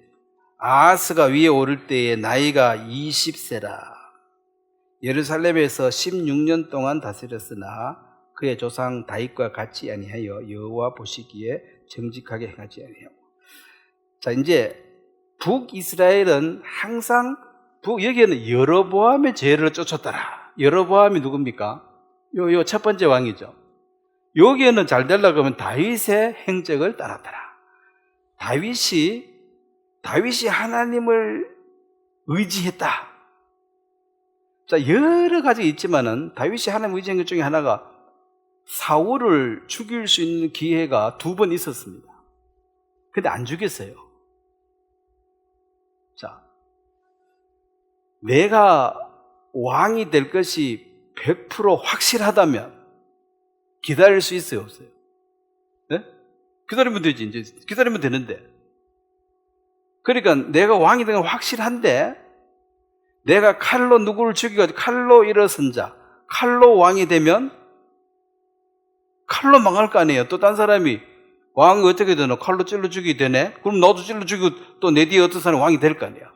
아하스가 위에 오를 때에 나이가 20세라. 예루살렘에서 16년 동안 다스렸으나 그의 조상 다윗과 같이 아니하여 여호와 보시기에 정직하게 행하지 아니하고. 자, 이제 북이스라엘은 항상 여기에는 여로보암의 죄를 쫓았더라. 여로보암이 누굽니까? 요 첫 번째 왕이죠. 여기에는 잘 되려고 하면 다윗의 행적을 따랐더라. 다윗이 하나님을 의지했다. 자, 여러 가지 있지만은 다윗이 하나님 의지한 것 중에 하나가 사울을 죽일 수 있는 기회가 2번 있었습니다. 근데 안 죽였어요. 자, 내가 왕이 될 것이 100% 확실하다면 기다릴 수 있어요, 없어요? 네? 기다리면 되지. 이제 기다리면 되는데. 그러니까 내가 왕이 되는 건 확실한데 내가 칼로 누구를 죽이고 칼로 일어선 자, 칼로 왕이 되면 칼로 망할 거 아니에요. 또 딴 사람이 왕이 어떻게 되나? 칼로 찔러 죽이게 되네? 그럼 너도 찔러 죽이고 또 내 뒤에 어떤 사람이 왕이 될 거 아니야.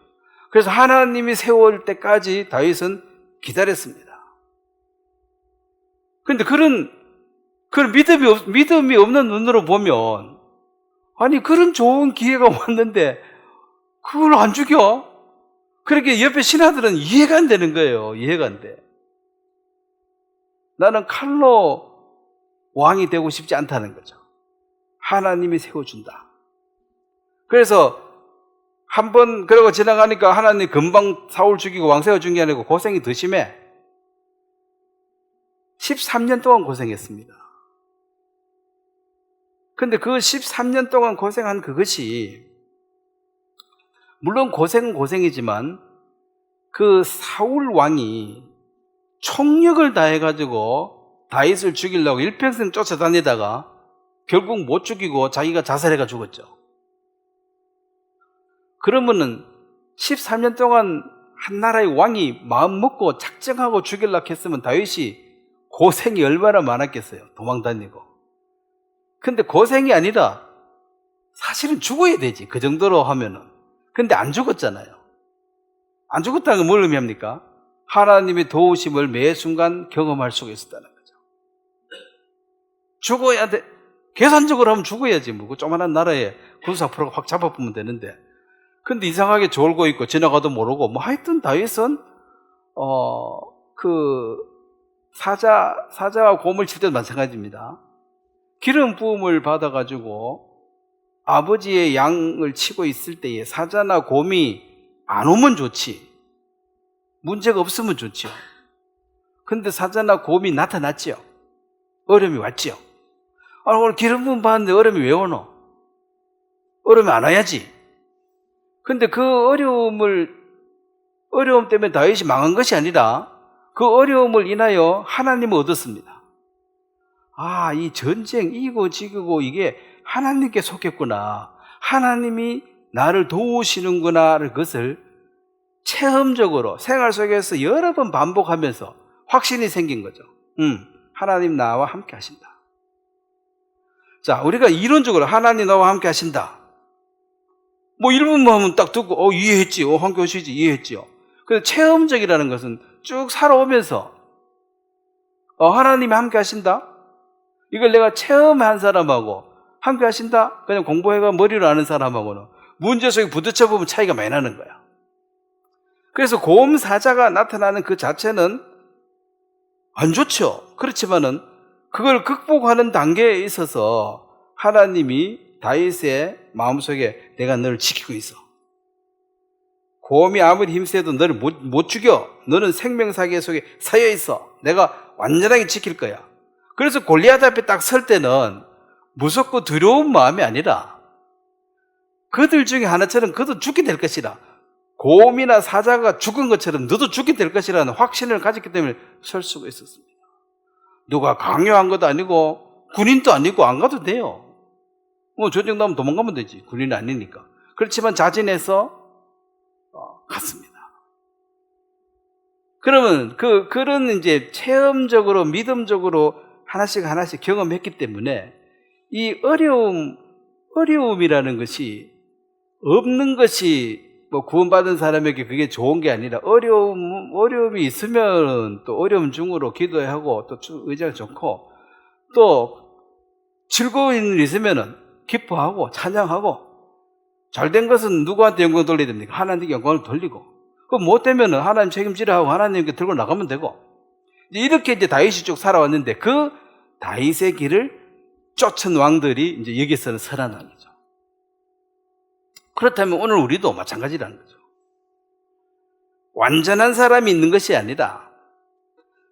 그래서 하나님이 세울 때까지 다윗은 기다렸습니다. 그런데 그런 믿음이 없는 눈으로 보면, 아니, 그런 좋은 기회가 왔는데 그걸 안 죽여? 그렇게 옆에 신하들은 이해가 안 되는 거예요. 이해가 안 돼. 나는 칼로 왕이 되고 싶지 않다는 거죠. 하나님이 세워준다. 그래서 한번 그러고 지나가니까 하나님 금방 사울 죽이고 왕 세워준 게 아니고 고생이 더 심해. 13년 동안 고생했습니다. 근데 그 13년 동안 고생한 그것이, 물론 고생은 고생이지만 그 사울 왕이 총력을 다해가지고 다윗을 죽이려고 일평생 쫓아다니다가 결국 못 죽이고 자기가 자살해가 죽었죠. 그러면은 13년 동안 한 나라의 왕이 마음 먹고 작정하고 죽이려고 했으면 다윗이 고생이 얼마나 많았겠어요. 도망다니고. 근데 고생이 아니라 사실은 죽어야 되지. 그 정도로 하면은. 근데 안 죽었잖아요. 안 죽었다는 건 뭘 의미합니까? 하나님의 도우심을 매 순간 경험할 수가 있었다는 거죠. 죽어야 돼. 계산적으로 하면 죽어야지. 뭐, 그 조그만한 나라에 군사포로가 확 잡아보면 되는데. 근데 이상하게 졸고 있고, 지나가도 모르고, 뭐, 하여튼 다윗은, 사자와 곰을 칠 때도 마찬가지입니다. 기름 부음을 받아가지고, 아버지의 양을 치고 있을 때에 사자나 곰이 안 오면 좋지. 문제가 없으면 좋지요. 근데 사자나 곰이 나타났지요. 어려움이 왔지요. 오늘 기름 부음 받는데 어려움이 왜 오노? 어려움이 안 와야지. 근데 그 어려움 때문에 다윗이 망한 것이 아니라 그 어려움을 인하여 하나님을 얻었습니다. 아, 이 전쟁 이기고 지고 이게 하나님께 속했구나. 하나님이 나를 도우시는구나를 그것을 체험적으로 생활 속에서 여러 번 반복하면서 확신이 생긴 거죠. 하나님 나와 함께 하신다. 자, 우리가 이론적으로 하나님 나와 함께 하신다. 뭐 1분만 하면 딱 듣고 이해했지. 함께 하시지. 이해했지요. 근데 체험적이라는 것은 쭉 살아오면서 하나님이 함께 하신다. 이걸 내가 체험한 사람하고 함께 하신다. 그냥 공부해가 머리로 아는 사람하고는 문제 속에 부딪혀 보면 차이가 많이 나는 거야. 그래서 곰 사자가 나타나는 그 자체는 안 좋죠. 그렇지만은 그걸 극복하는 단계에 있어서 하나님이 다윗의 마음속에 내가 너를 지키고 있어. 곰이 아무리 힘세도 너를 못 죽여. 너는 생명사계 속에 서여 있어. 내가 완전하게 지킬 거야. 그래서 골리앗 앞에 딱 설 때는 무섭고 두려운 마음이 아니라 그들 중에 하나처럼 그도 죽게 될 것이라. 곰이나 사자가 죽은 것처럼 너도 죽게 될 것이라는 확신을 가졌기 때문에 설 수가 있었습니다. 누가 강요한 것도 아니고 군인도 아니고 안 가도 돼요. 뭐 전쟁 나면 도망가면 되지. 군인이 아니니까. 그렇지만 자진해서 갔습니다. 그러면 그런 이제 체험적으로 믿음적으로 하나씩 경험했기 때문에 이 어려움이라는 것이 없는 것이 뭐 구원받은 사람에게 그게 좋은 게 아니라 어려움이 있으면 또 어려움 중으로 기도하고 또 의지가 좋고 또 즐거운 일이 있으면은 기뻐하고 찬양하고 잘된 것은 누구한테 영광을 돌려야 됩니까? 하나님께 영광을 돌리고 그 못되면은 하나님 책임지라 하고 하나님께 들고 나가면 되고 이렇게 이제 다윗이 쭉 살아왔는데 그 다윗의 길을 쫓은 왕들이 이제 여기서는 선한 왕이죠. 그렇다면 오늘 우리도 마찬가지라는 거죠. 완전한 사람이 있는 것이 아니라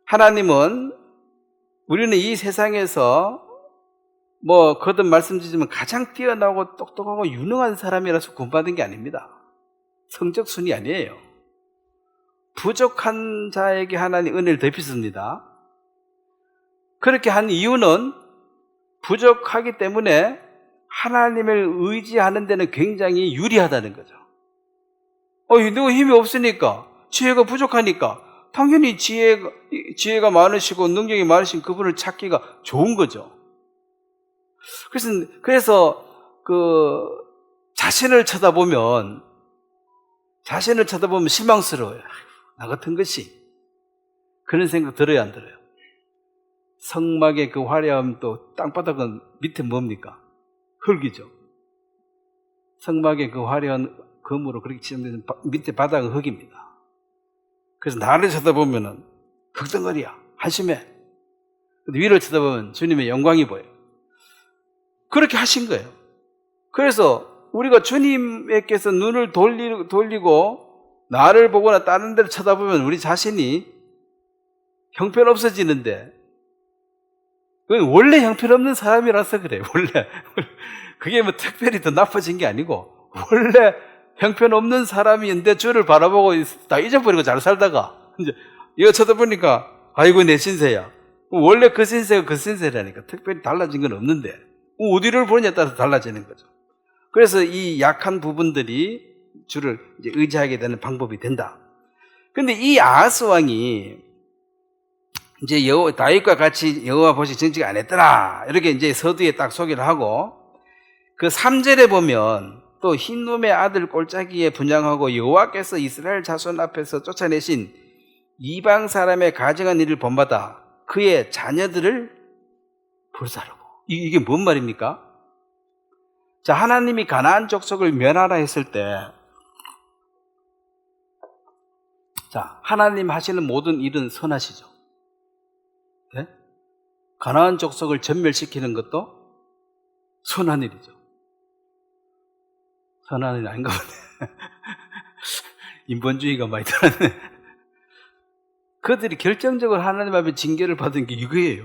하나님은 우리는 이 세상에서 뭐 거듭 말씀드리지만 가장 뛰어나고 똑똑하고 유능한 사람이라서 구원받은 게 아닙니다. 성적 순위 아니에요. 부족한 자에게 하나님 은혜를 더비습니다. 그렇게 한 이유는 부족하기 때문에 하나님을 의지하는 데는 굉장히 유리하다는 거죠. 누구 힘이 없으니까 지혜가 부족하니까 당연히 지혜가 많으시고 능력이 많으신 그분을 찾기가 좋은 거죠. 그래서 그 자신을 쳐다보면 실망스러워요. 나 같은 것이. 그런 생각 들어요, 안 들어요? 성막의 그 화려함 또 땅바닥은 밑에 뭡니까? 흙이죠. 성막의 그 화려한 금으로 그렇게 치면 밑에 바닥은 흙입니다. 그래서 나를 쳐다보면은 흙덩어리야. 한심해. 근데 위를 쳐다보면 주님의 영광이 보여요. 그렇게 하신 거예요. 그래서 우리가 주님께서 눈을 돌리고 나를 보거나 다른 데를 쳐다보면 우리 자신이 형편없어지는데 그건 원래 형편없는 사람이라서 그래요. 원래 그게 뭐 특별히 더 나빠진 게 아니고 원래 형편없는 사람인데 주를 바라보고 다 잊어버리고 잘 살다가 이제 이거 쳐다보니까 아이고 내 신세야. 원래 그 신세가 그 신세라니까 특별히 달라진 건 없는데 어디를 보느냐에 따라서 달라지는 거죠. 그래서 이 약한 부분들이 주를 이제 의지하게 되는 방법이 된다. 근데 이 아하스 왕이 이제 다윗과 같이 여호와 보시 정직 안 했더라. 이렇게 이제 서두에 딱 소개를 하고 그 3절에 보면 또 흰놈의 아들 꼴짜기에 분양하고 여호와께서 이스라엘 자손 앞에서 쫓아내신 이방 사람의 가증한 일을 본받아 그의 자녀들을 불사르고. 이게 뭔 말입니까? 자, 하나님이 가나안 족속을 멸하라 했을 때, 자, 하나님 하시는 모든 일은 선하시죠. 네? 가나안 족속을 전멸시키는 것도 선한 일이죠. 선한 일 아닌가 보네. 인본주의가 많이 들었네. 그들이 결정적으로 하나님 앞에 징계를 받은 게 이거예요.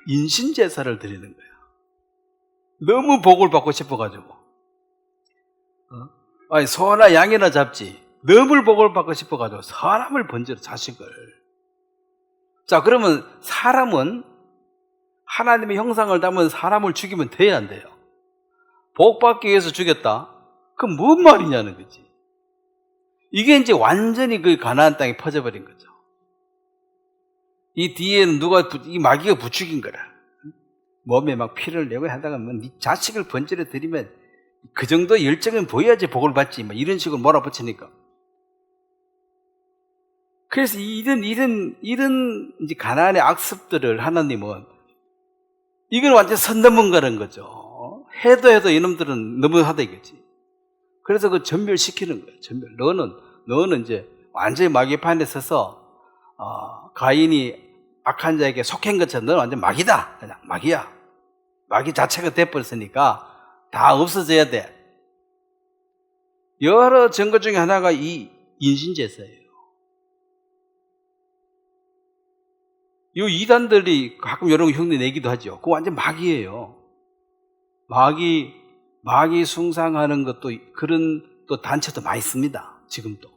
인신제사를 드리는 거예요. 너무 복을 받고 싶어가지고. 아니, 소나 양이나 잡지. 너무 복을 받고 싶어가지고 사람을 번지로 자식을. 자, 그러면 사람은 하나님의 형상을 담은 사람을 죽이면 돼야 안 돼요? 복 받기 위해서 죽였다? 그럼 뭔 말이냐는 거지. 이게 이제 완전히 그 가나안 땅에 퍼져버린 거죠. 이 뒤에는 이 마귀가 부추긴 거라. 몸에 막 피를 내고 하다가 뭐 네 자식을 번지러 드리면 그 정도 열정은 보여야지 복을 받지. 뭐 이런 식으로 몰아붙이니까. 그래서 이런 이제 가나안의 악습들을 하나님은 이건 완전 선 넘은 거는 거죠. 해도 이놈들은 너무하다 이거지. 그래서 그 전멸시키는 거예요. 전멸. 너는 이제 완전히 마귀 판에 서서 가인이 악한 자에게 속한 것처럼 너는 완전 마귀다. 그냥 마귀야. 마귀 자체가 돼버렸으니까 다 없어져야 돼. 여러 증거 중에 하나가 이 인신제사예요. 이 이단들이 가끔 이런 거 흉내 내기도 하죠. 그거 완전 마귀예요. 마귀 숭상하는 것도 그런 또 단체도 많이 있습니다. 지금도.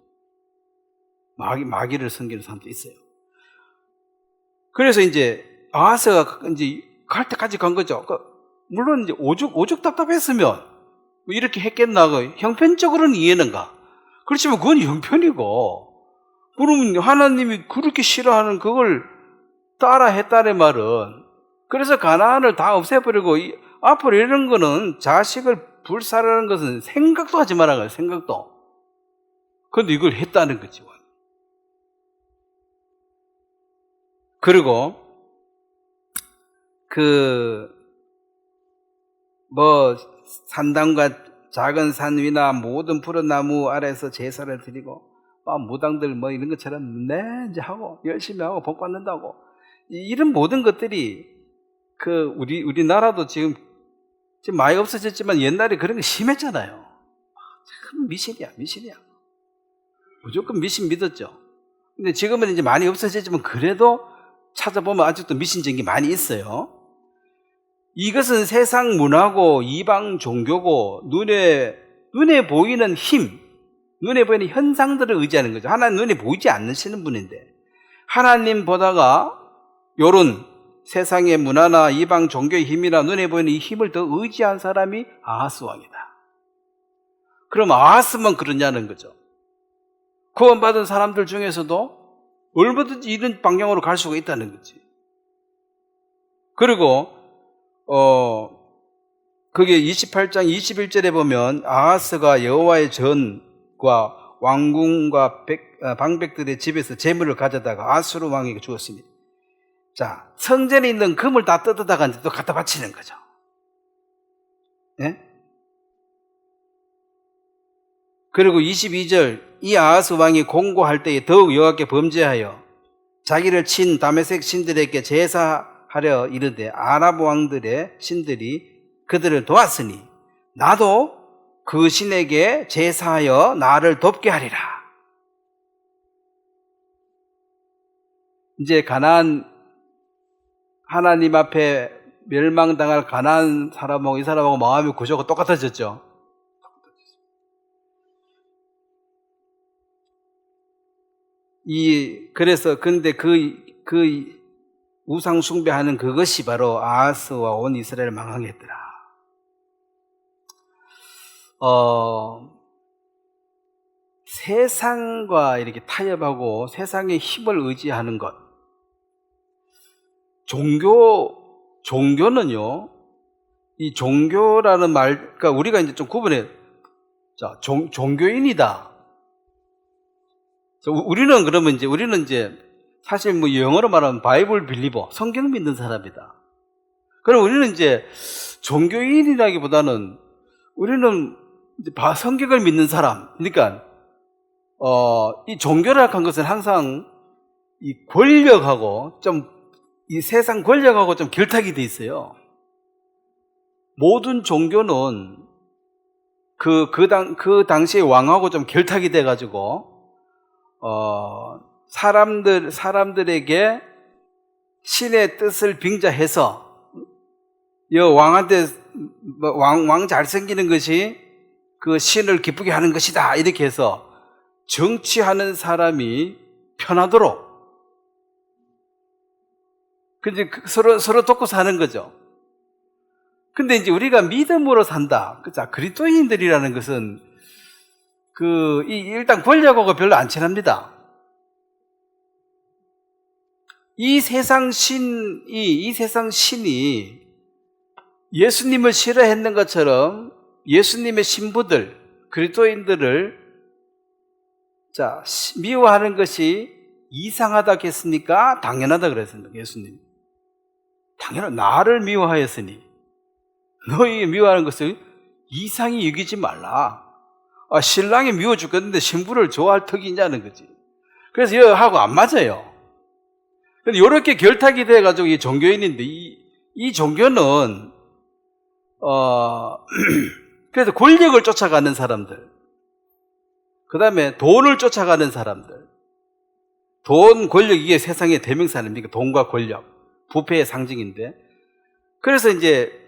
마귀를 섬기는 사람도 있어요. 그래서 이제 아하스가 이제 갈 때까지 간 거죠. 물론 이제 오죽 답답했으면 뭐 이렇게 했겠나. 형편적으로는 이해는 가. 그렇지만 그건 형편이고, 그러면 하나님이 그렇게 싫어하는 그걸 따라 했다는 말은, 그래서 가나안을 다 없애버리고 앞으로 이런 거는 자식을 불사르는 것은 생각도 하지 말아요. 생각도. 그런데 이걸 했다는 거지. 그리고 산당과 작은 산 위나 모든 푸른 나무 아래에서 제사를 드리고 무당들 이런 것처럼 이제 하고 열심히 하고 복 받는다고, 이런 모든 것들이 우리나라도 지금 많이 없어졌지만 옛날에 그런 게 심했잖아요. 참 미신이야. 무조건 미신 믿었죠. 근데 지금은 이제 많이 없어졌지만 그래도 찾아보면 아직도 미신적인 게 많이 있어요. 이것은 세상 문화고 이방 종교고 눈에 보이는 힘, 눈에 보이는 현상들을 의지하는 거죠. 하나님 눈에 보이지 않으시는 분인데, 하나님 보다가 요런 세상의 문화나 이방 종교의 힘이나 눈에 보이는 이 힘을 더 의지한 사람이 아하스 왕이다. 그럼 아하스만 그러냐는 거죠. 구원받은 사람들 중에서도 얼마든지 이런 방향으로 갈 수가 있다는 거지. 그리고 그게 28장 21절에 보면 아하스가 여호와의 전과 왕궁과 방백들의 집에서 재물을 가져다가 아수르 왕에게 주었습니다. 자, 성전에 있는 금을 다 뜯어다가 또 갖다 바치는 거죠. 네? 그리고 22절, 이 아하스 왕이 공고할 때에 더욱 여호와께 범죄하여 자기를 친 다메섹 신들에게 제사하려 이르되 아랍 왕들의 신들이 그들을 도왔으니 나도 그 신에게 제사하여 나를 돕게 하리라. 이제 가나안, 하나님 앞에 멸망당할 가나안 사람하고 이 사람하고 마음의 구조가 똑같아졌죠. 근데 그 우상 숭배하는 그것이 바로 아하스와 온 이스라엘을 망하게 했더라. 세상과 이렇게 타협하고 세상의 힘을 의지하는 것. 종교는요, 이 종교라는 말, 그러니까 우리가 이제 좀 구분해, 자, 종교인이다. 자, 우리는 이제 사실 뭐 영어로 말하면 바이블 빌리버, 성경 믿는 사람이다. 그럼 우리는 이제 종교인이라기보다는 우리는 이제 성경을 믿는 사람. 그러니까 이 종교라고 한 것은 항상 이 권력하고 이 세상 권력하고 좀 결탁이 돼 있어요. 모든 종교는 그 당시에 왕하고 좀 결탁이 돼가지고 사람들에게 신의 뜻을 빙자해서 왕한테 왕 잘생기는 것이 그 신을 기쁘게 하는 것이다 이렇게 해서 정치하는 사람이 편하도록 근데 서로 돕고 사는 거죠. 근데 이제 우리가 믿음으로 산다. 자, 그리스도인들이라는 것은 일단 권력하고 별로 안 친합니다. 이 세상 신이 예수님을 싫어했는 것처럼 예수님의 신부들, 그리스도인들을 자, 미워하는 것이 이상하다겠습니까? 당연하다 그랬습니다. 예수님. 나를 미워하였으니 너희 미워하는 것을 이상히 여기지 말라. 신랑이 미워 죽겠는데 신부를 좋아할 턱이 있냐는 거지. 그래서 여하고 안 맞아요. 근데 이렇게 결탁이 돼가지고 이 종교인인데 이 종교는 그래서 권력을 쫓아가는 사람들, 그 다음에 돈을 쫓아가는 사람들, 돈, 권력 이게 세상의 대명사 아닙니까? 돈과 권력, 부패의 상징인데 그래서 이제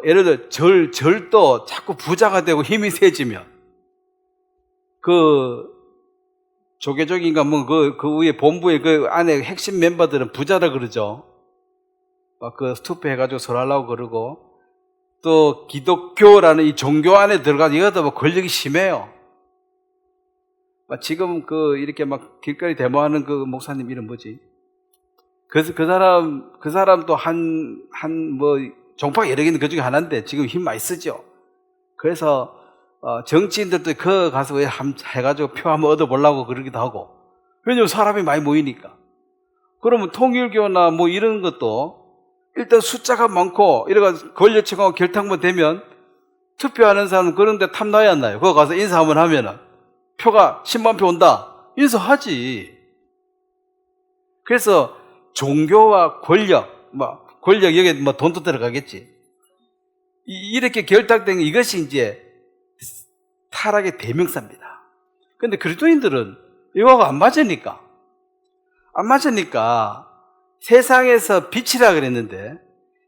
예를 들어 절도 자꾸 부자가 되고 힘이 세지면 조계종인가 그 위에 본부의 그 안에 핵심 멤버들은 부자라 그러죠. 그 스투프 해가지고 설하려고 그러고 또 기독교라는 이 종교 안에 들어가서 이것도 권력이 심해요. 지금 이렇게 길거리 데모하는 그 목사님 이름 뭐지? 그 사람 또 종파가 여러 개 있는 그 중에 하나인데 지금 힘 많이 쓰죠. 그래서 정치인들도 가서 해가지고 표 한번 얻어보려고 그러기도 하고. 왜냐면 사람이 많이 모이니까. 그러면 통일교나 이런 것도 일단 숫자가 많고 이래가지고 권력층하고 결탁만 되면 투표하는 사람은 그런데 탐나야 안 나요. 그거 가서 인사 한번 하면은 표가 10만 표 온다. 인사하지. 그래서 종교와 권력, 여기에 돈도 들어가겠지. 이렇게 결탁된 이것이 이제 타락의 대명사입니다. 근데 그리스도인들은 이거하고 안 맞으니까 세상에서 빛이라 그랬는데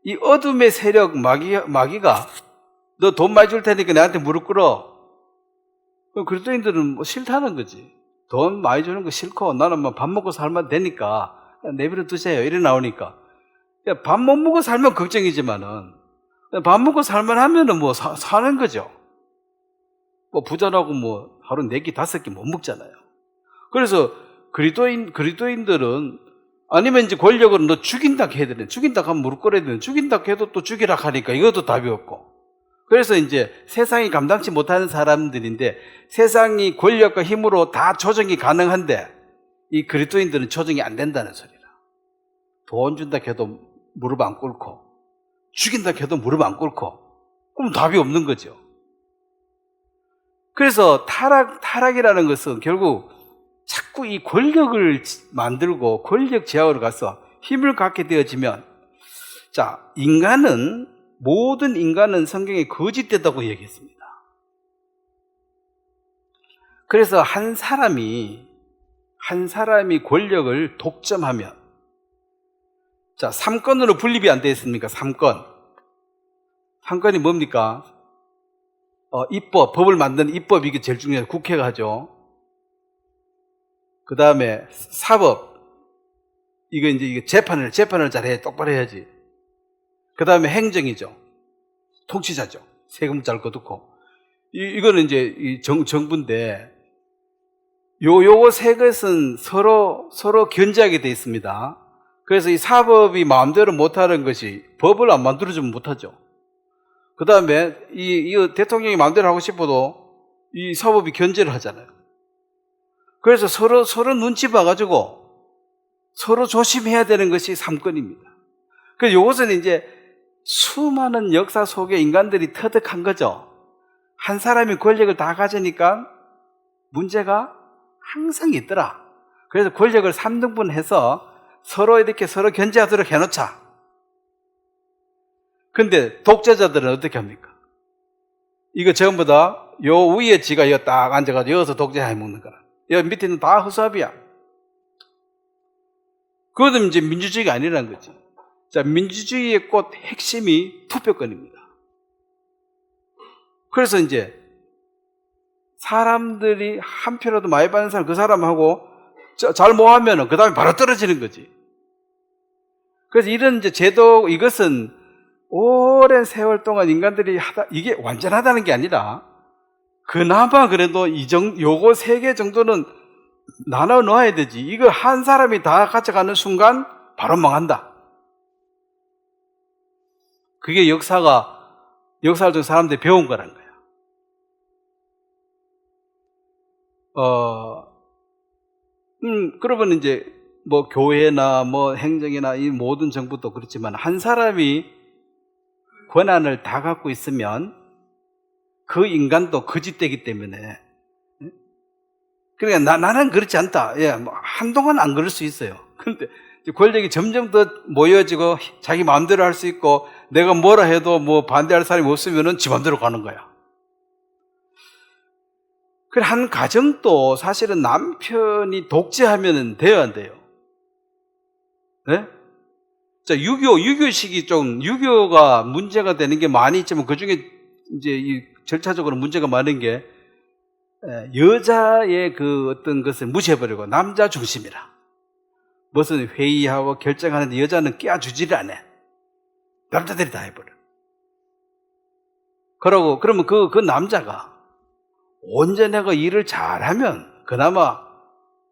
이 어둠의 세력 마귀가 너 돈 많이 줄 테니까 나한테 무릎 꿇어. 그럼 그리스도인들은 싫다는 거지. 돈 많이 주는 거 싫고 나는 밥 먹고 살면 되니까 내버려 두세요. 이래 나오니까 밥 못 먹고 살면 걱정이지만은 밥 먹고 살만 하면은 사는 거죠. 부자라고 하루 4끼 5끼 못 먹잖아요. 그래서 그리스도인들은 아니면 이제 권력을 너 죽인다 해야 되는, 죽인다 하면 무릎 꿇어야 되는, 죽인다 해도 또 죽이라 하니까 이것도 답이 없고. 그래서 이제 세상이 감당치 못하는 사람들인데 세상이 권력과 힘으로 다 조정이 가능한데 이 그리스도인들은 조정이 안 된다는 소리라. 돈 준다 해도 무릎 안 꿇고 죽인다 해도 무릎 안 꿇고 그럼 답이 없는 거죠. 그래서 타락이라는 것은 결국 자꾸 이 권력을 만들고 권력 제약으로 가서 힘을 갖게 되어지면 자, 모든 인간은 성경에 거짓되다고 얘기했습니다. 그래서 한 사람이 권력을 독점하면 자, 3권으로 분립이 안 되어 있습니까? 3권. 3권이 뭡니까? 법을 만드는 입법, 이게 제일 중요해요. 국회가 하죠. 그 다음에 사법, 이게 재판을 잘해, 똑바로 해야지. 그 다음에 행정이죠. 통치자죠. 세금 잘 거두고. 이거는 이제 이 정부인데, 요거 세 것은 서로 견제하게 되어 있습니다. 그래서 이 사법이 마음대로 못하는 것이 법을 안 만들어주면 못하죠. 그 다음에 이 대통령이 마음대로 하고 싶어도 이 사법이 견제를 하잖아요. 그래서 서로 눈치 봐가지고 서로 조심해야 되는 것이 삼권입니다. 그래서 이것은 이제 수많은 역사 속에 인간들이 터득한 거죠. 한 사람이 권력을 다 가지니까 문제가 항상 있더라. 그래서 권력을 3등분해서 서로 이렇게 서로 견제하도록 해놓자. 근데 독재자들은 어떻게 합니까? 이거 전부 다 요 위에 지가 이거 딱 앉아가지고 여기서 독재해 먹는 거라. 여기 밑에는 다 허수아비야. 그것은 이제 민주주의가 아니라는 거지. 자, 민주주의의 꽃 핵심이 투표권입니다. 그래서 이제 사람들이 한 표라도 많이 받는 사람, 그 사람하고 잘 못하면은 그 다음에 바로 떨어지는 거지. 그래서 이런 이제 제도, 이것은 오랜 세월 동안 인간들이 이게 완전하다는 게 아니라 그나마 그래도 요거 3개 정도는 나눠 놓아야 되지. 이거 한 사람이 다 가져가는 순간 바로 망한다. 그게 역사를 좀 사람들이 배운 거란 거야. 그러면 이제 뭐 교회나 뭐 행정이나 이 모든 정부도 그렇지만 한 사람이 권한을 다 갖고 있으면 그 인간도 거짓되기 때문에, 그러니까 나는 그렇지 않다. 예, 뭐 한동안 안 그럴 수 있어요. 그런데 권력이 점점 더 모여지고 자기 마음대로 할 수 있고 내가 뭐라 해도 뭐 반대할 사람이 없으면은 지 마음대로 가는 거야. 그래, 한 가정도 사실은 남편이 독재하면 돼요, 안 돼요? 네? 자, 유교식이 유교가 문제가 되는 게 많이 있지만 그 중에 이제 이 절차적으로 문제가 많은 게 여자의 그 어떤 것을 무시해버리고 남자 중심이라. 무슨 회의하고 결정하는데 여자는 끼워주지를 않아. 남자들이 다 해버려. 그러면 그 남자가 언제 내가 일을 잘하면 그나마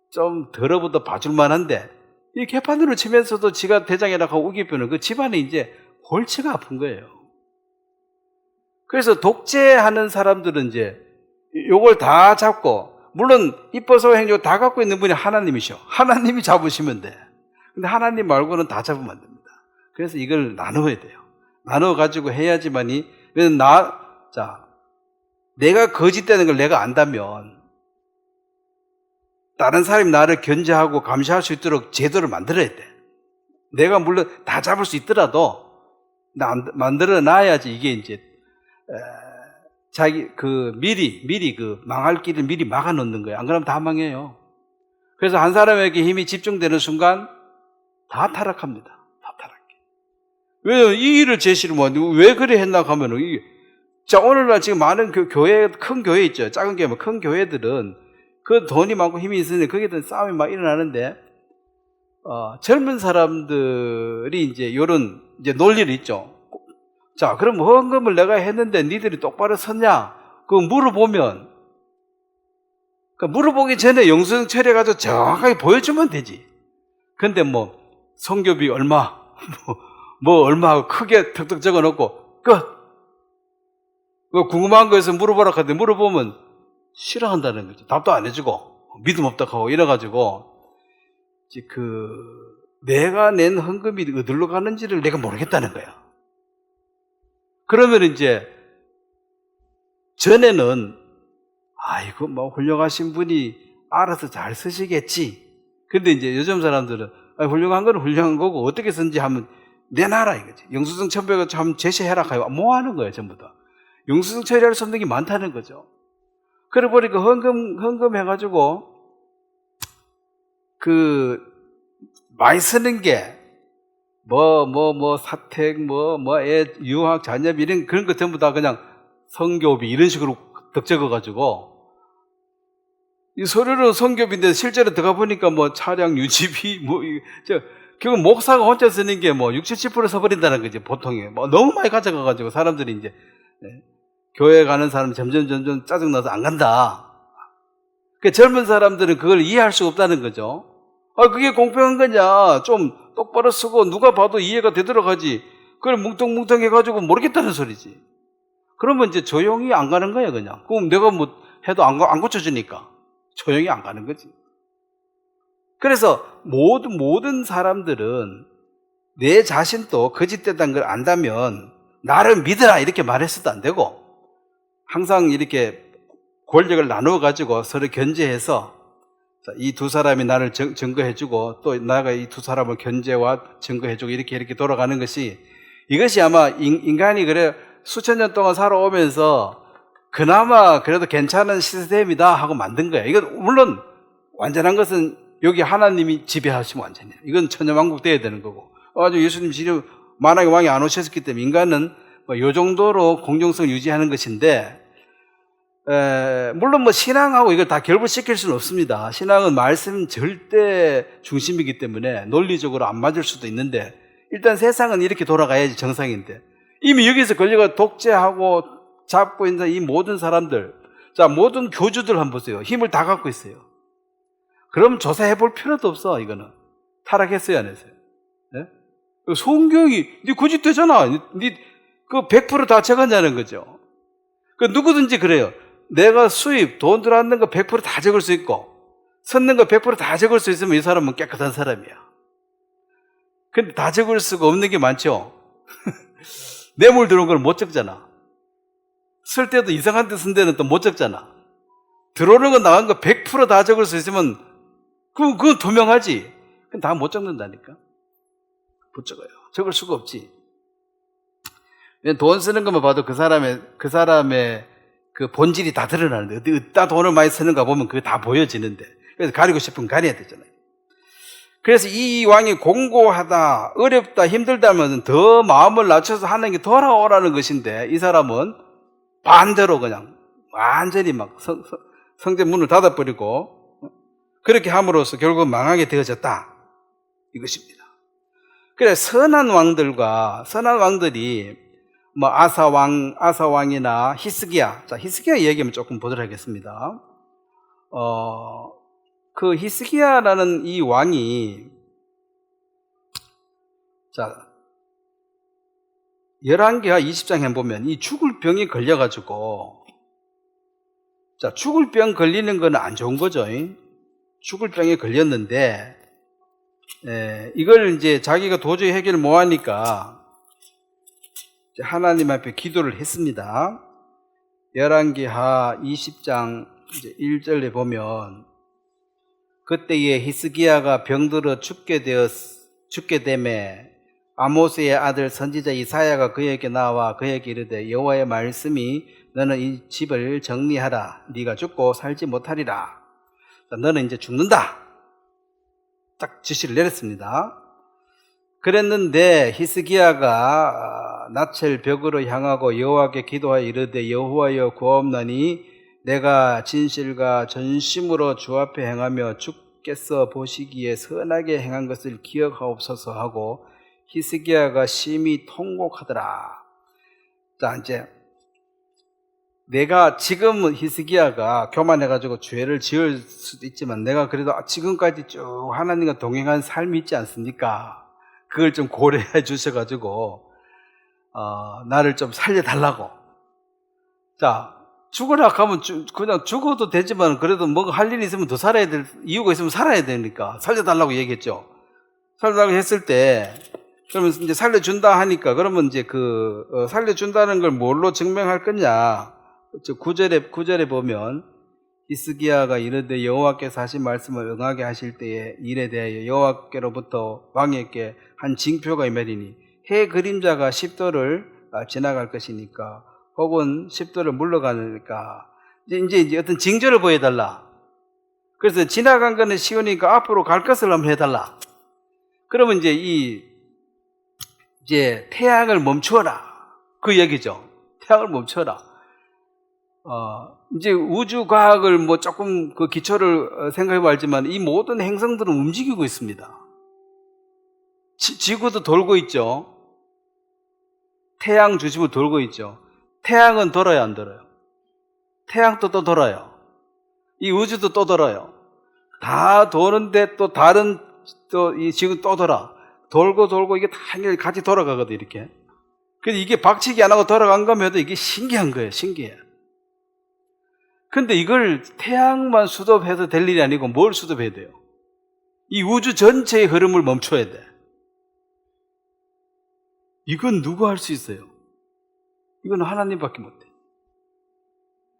좀 더러부터 봐줄만 한데 이 개판으로 치면서도 지가 대장이라고 하고 우기면은 그 집안에 이제 골치가 아픈 거예요. 그래서 독재하는 사람들은 이제 요걸 다 잡고, 물론 이뻐서 행조 다 갖고 있는 분이 하나님이셔. 하나님이 잡으시면 돼. 근데 하나님 말고는 다 잡으면 안 됩니다. 그래서 이걸 나눠야 돼요. 나눠가지고 해야지만이, 내가 거짓되는 걸 내가 안다면 다른 사람이 나를 견제하고 감시할 수 있도록 제도를 만들어야 돼. 내가 물론 다 잡을 수 있더라도 만들어 놔야지 이게 이제 미리 망할 길을 미리 막아 놓는 거예요. 안 그러면 다 망해요. 그래서 한 사람에게 힘이 집중되는 순간 다 타락합니다. 다 타락해. 왜냐면 이 일을 제시를 왜 그래 했나 하면은 오늘날 지금 많은 큰 교회 있죠. 작은 교회, 큰 교회들은 그 돈이 많고 힘이 있으니 거기에 대한 싸움이 막 일어나는데, 젊은 사람들이 이제 요런 이제 논리를 있죠. 자, 그럼 헌금을 내가 했는데 니들이 똑바로 섰냐? 그거 물어보면, 물어보기 전에 영수증 처리해가지고 정확하게 보여주면 되지. 근데 성교비 얼마, 얼마 크게 턱턱 적어 놓고, 끝! 궁금한 거에서 물어보라 하는데 물어보면 싫어한다는 거지. 답도 안 해주고, 믿음 없다 하고 이래가지고, 내가 낸 헌금이 어디로 가는지를 내가 모르겠다는 거야. 그러면 이제, 전에는, 아이고, 훌륭하신 분이 알아서 잘 쓰시겠지. 근데 이제 요즘 사람들은, 훌륭한 건 훌륭한 거고, 어떻게 쓰는지 하면 내놔라 이거지. 영수증 첨부해서 참 제시해라 하고, 뭐 하는 거예요, 전부 다. 영수증 처리할 수 없는 게 많다는 거죠. 그래 보니까 헌금 해가지고, 많이 쓰는 게, 사택, 애, 유학, 자녀비, 그런 거 전부 다 그냥 성교비, 이런 식으로 덕 적어가지고, 이 서류로 성교비인데 실제로 들어가 보니까 차량 유지비, 결국 목사가 혼자 쓰는 게 60, 70% 써버린다는 거지, 보통에. 너무 많이 가져가가지고 사람들이 이제, 교회 가는 사람 점점 짜증나서 안 간다. 젊은 사람들은 그걸 이해할 수가 없다는 거죠. 그게 공평한 거냐. 좀 똑바로 쓰고 누가 봐도 이해가 되도록 하지. 그걸 뭉텅뭉텅 해가지고 모르겠다는 소리지. 그러면 이제 조용히 안 가는 거야, 그냥. 그럼 내가 해도 안 고쳐주니까 조용히 안 가는 거지. 그래서 모든 사람들은 내 자신도 거짓됐다는 걸 안다면 나를 믿으라 이렇게 말했어도 안 되고, 항상 이렇게 권력을 나누어 가지고 서로 견제해서 이 두 사람이 나를 증거해주고 또 나가 이 두 사람을 견제와 증거해주고 이렇게 돌아가는 것이, 이것이 아마 인간이 그래 수천 년 동안 살아오면서 그나마 그래도 괜찮은 시스템이다 하고 만든 거야. 이건 물론 완전한 것은 여기 하나님이 지배하시면 완전해요. 이건 천년왕국 돼야 되는 거고, 아주 예수님 지금 만왕의 왕이 안 오셨기 때문에 인간은 이 정도로 공정성을 유지하는 것인데, 물론 신앙하고 이걸 다 결부시킬 수는 없습니다. 신앙은 말씀 절대 중심이기 때문에 논리적으로 안 맞을 수도 있는데, 일단 세상은 이렇게 돌아가야지 정상인데, 이미 여기서 권력을 독재하고 잡고 있는 이 모든 사람들, 자, 모든 교주들 한번 보세요. 힘을 다 갖고 있어요. 그럼 조사해 볼 필요도 없어. 이거는 타락했어요, 안 했어요? 네? 성경이 네 거짓되잖아. 네 그 100% 다 적었냐는 거죠. 그 누구든지 그래요. 내가 수입, 돈 들어왔는 거 100% 다 적을 수 있고, 섰는 거 100% 다 적을 수 있으면 이 사람은 깨끗한 사람이야. 근데 다 적을 수가 없는 게 많죠. 뇌물 들어온 걸 못 적잖아. 쓸 때도 이상한 데 쓴 데는 또 못 적잖아. 들어오는 거 나간 거 100% 다 적을 수 있으면 그건 투명하지. 그건 다 못 적는다니까. 못 적어요. 적을 수가 없지. 돈 쓰는 것만 봐도 그 사람의 그 본질이 다 드러나는데, 어디다 돈을 많이 쓰는가 보면 그게 다 보여지는데, 그래서 가리고 싶으면 가려야 되잖아요. 그래서 이 왕이 공고하다, 어렵다, 힘들다면 더 마음을 낮춰서 하는 게 돌아오라는 것인데, 이 사람은 반대로 그냥 완전히 막 성전 문을 닫아버리고 그렇게 함으로써 결국 망하게 되어졌다, 이것입니다. 그래, 선한 왕들이 아사왕이나 히스기야. 자, 히스기야 얘기하면 조금 보도록 하겠습니다. 그 히스기야라는 이 왕이, 자, 열왕기하 20장에 보면 이 죽을 병이 걸려가지고, 자, 죽을 병 걸리는 건 안 좋은 거죠. 죽을 병에 걸렸는데, 이걸 이제 자기가 도저히 해결을 못 하니까 하나님 앞에 기도를 했습니다. 열왕기하 20장 1절에 보면, 그때에 히스기야가 병들어 죽게 되매 아모스의 아들 선지자 이사야가 그에게 나와 그에게 이르되, 여호와의 말씀이 너는 이 집을 정리하라. 네가 죽고 살지 못하리라. 너는 이제 죽는다. 딱 지시를 내렸습니다. 그랬는데 히스기야가 낯을 벽으로 향하고 여호와께 기도하여 이르되, 여호와여 구하옵나니 내가 진실과 전심으로 주 앞에 행하며 주께서 보시기에 선하게 행한 것을 기억하옵소서 하고 히스기야가 심히 통곡하더라. 자, 이제 내가 지금은 히스기야가 교만해가지고 죄를 지을 수도 있지만, 내가 그래도 지금까지 쭉 하나님과 동행한 삶이 있지 않습니까? 그걸 좀 고려해 주셔가지고 나를 좀 살려달라고. 자, 죽으라 하면 그냥 죽어도 되지만, 그래도 뭔가 할 일이 있으면 더 살아야 될 이유가 있으면 살아야 되니까 살려달라고 얘기했죠. 살려달라고 했을 때, 그러면 이제 살려준다 하니까, 그러면 이제 살려준다는 걸 뭘로 증명할 거냐? 9절에 보면 히스기야가 이르되, 여호와께서 하신 말씀을 응하게 하실 때에 일에 대하여 여호와께로부터 왕에게 한 징표가 임하리니 해 그림자가 10도를 지나갈 것이니까, 혹은 10도를 물러가니까, 이제 어떤 징조를 보여달라. 그래서 지나간 거는 쉬우니까 앞으로 갈 것을 한번 해달라. 그러면 이제 태양을 멈추어라, 그 얘기죠. 태양을 멈춰라. 이제 우주과학을 조금 그 기초를 생각해 알지만, 이 모든 행성들은 움직이고 있습니다. 지구도 돌고 있죠. 태양 중심으로 돌고 있죠. 태양은 돌아요, 안 돌아요? 태양도 또 돌아요. 이 우주도 또 돌아요. 다 도는데 또 이 지구 또 돌고 이게 다 같이 돌아가거든, 이렇게. 그래서 이게 박치기 안 하고 돌아간 거면 이게 신기한 거예요, 신기해. 근데 이걸 태양만 수습해서 될 일이 아니고 뭘 수습해야 돼요? 이 우주 전체의 흐름을 멈춰야 돼. 이건 누가 할 수 있어요? 이건 하나님밖에 못해.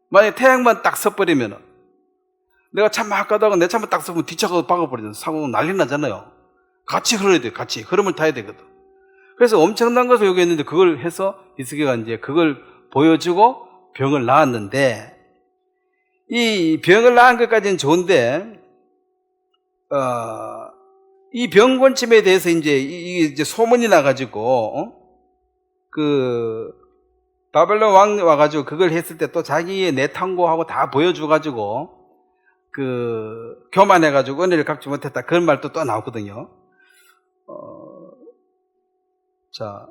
만약에 태양만 딱 서버리면 내가 차 막 가다가 내 차만 딱 서면 뒤차가 박아버리면 사고 난리 나잖아요. 같이 흘러야 돼요. 같이 흐름을 타야 되거든. 그래서 엄청난 것을 요구했는데 그걸 해서 히스기야가 이제 그걸 보여주고 병을 낳았는데, 이 병을 낳은 것까지는 좋은데 이 병곤침에 대해서 이제 소문이 나가지고 그 바벨론 왕 와가지고 그걸 했을 때 또 자기의 내탐구하고 다 보여줘가지고 그 교만해가지고 은혜를 갚지 못했다, 그런 말도 또 나오거든요. 자,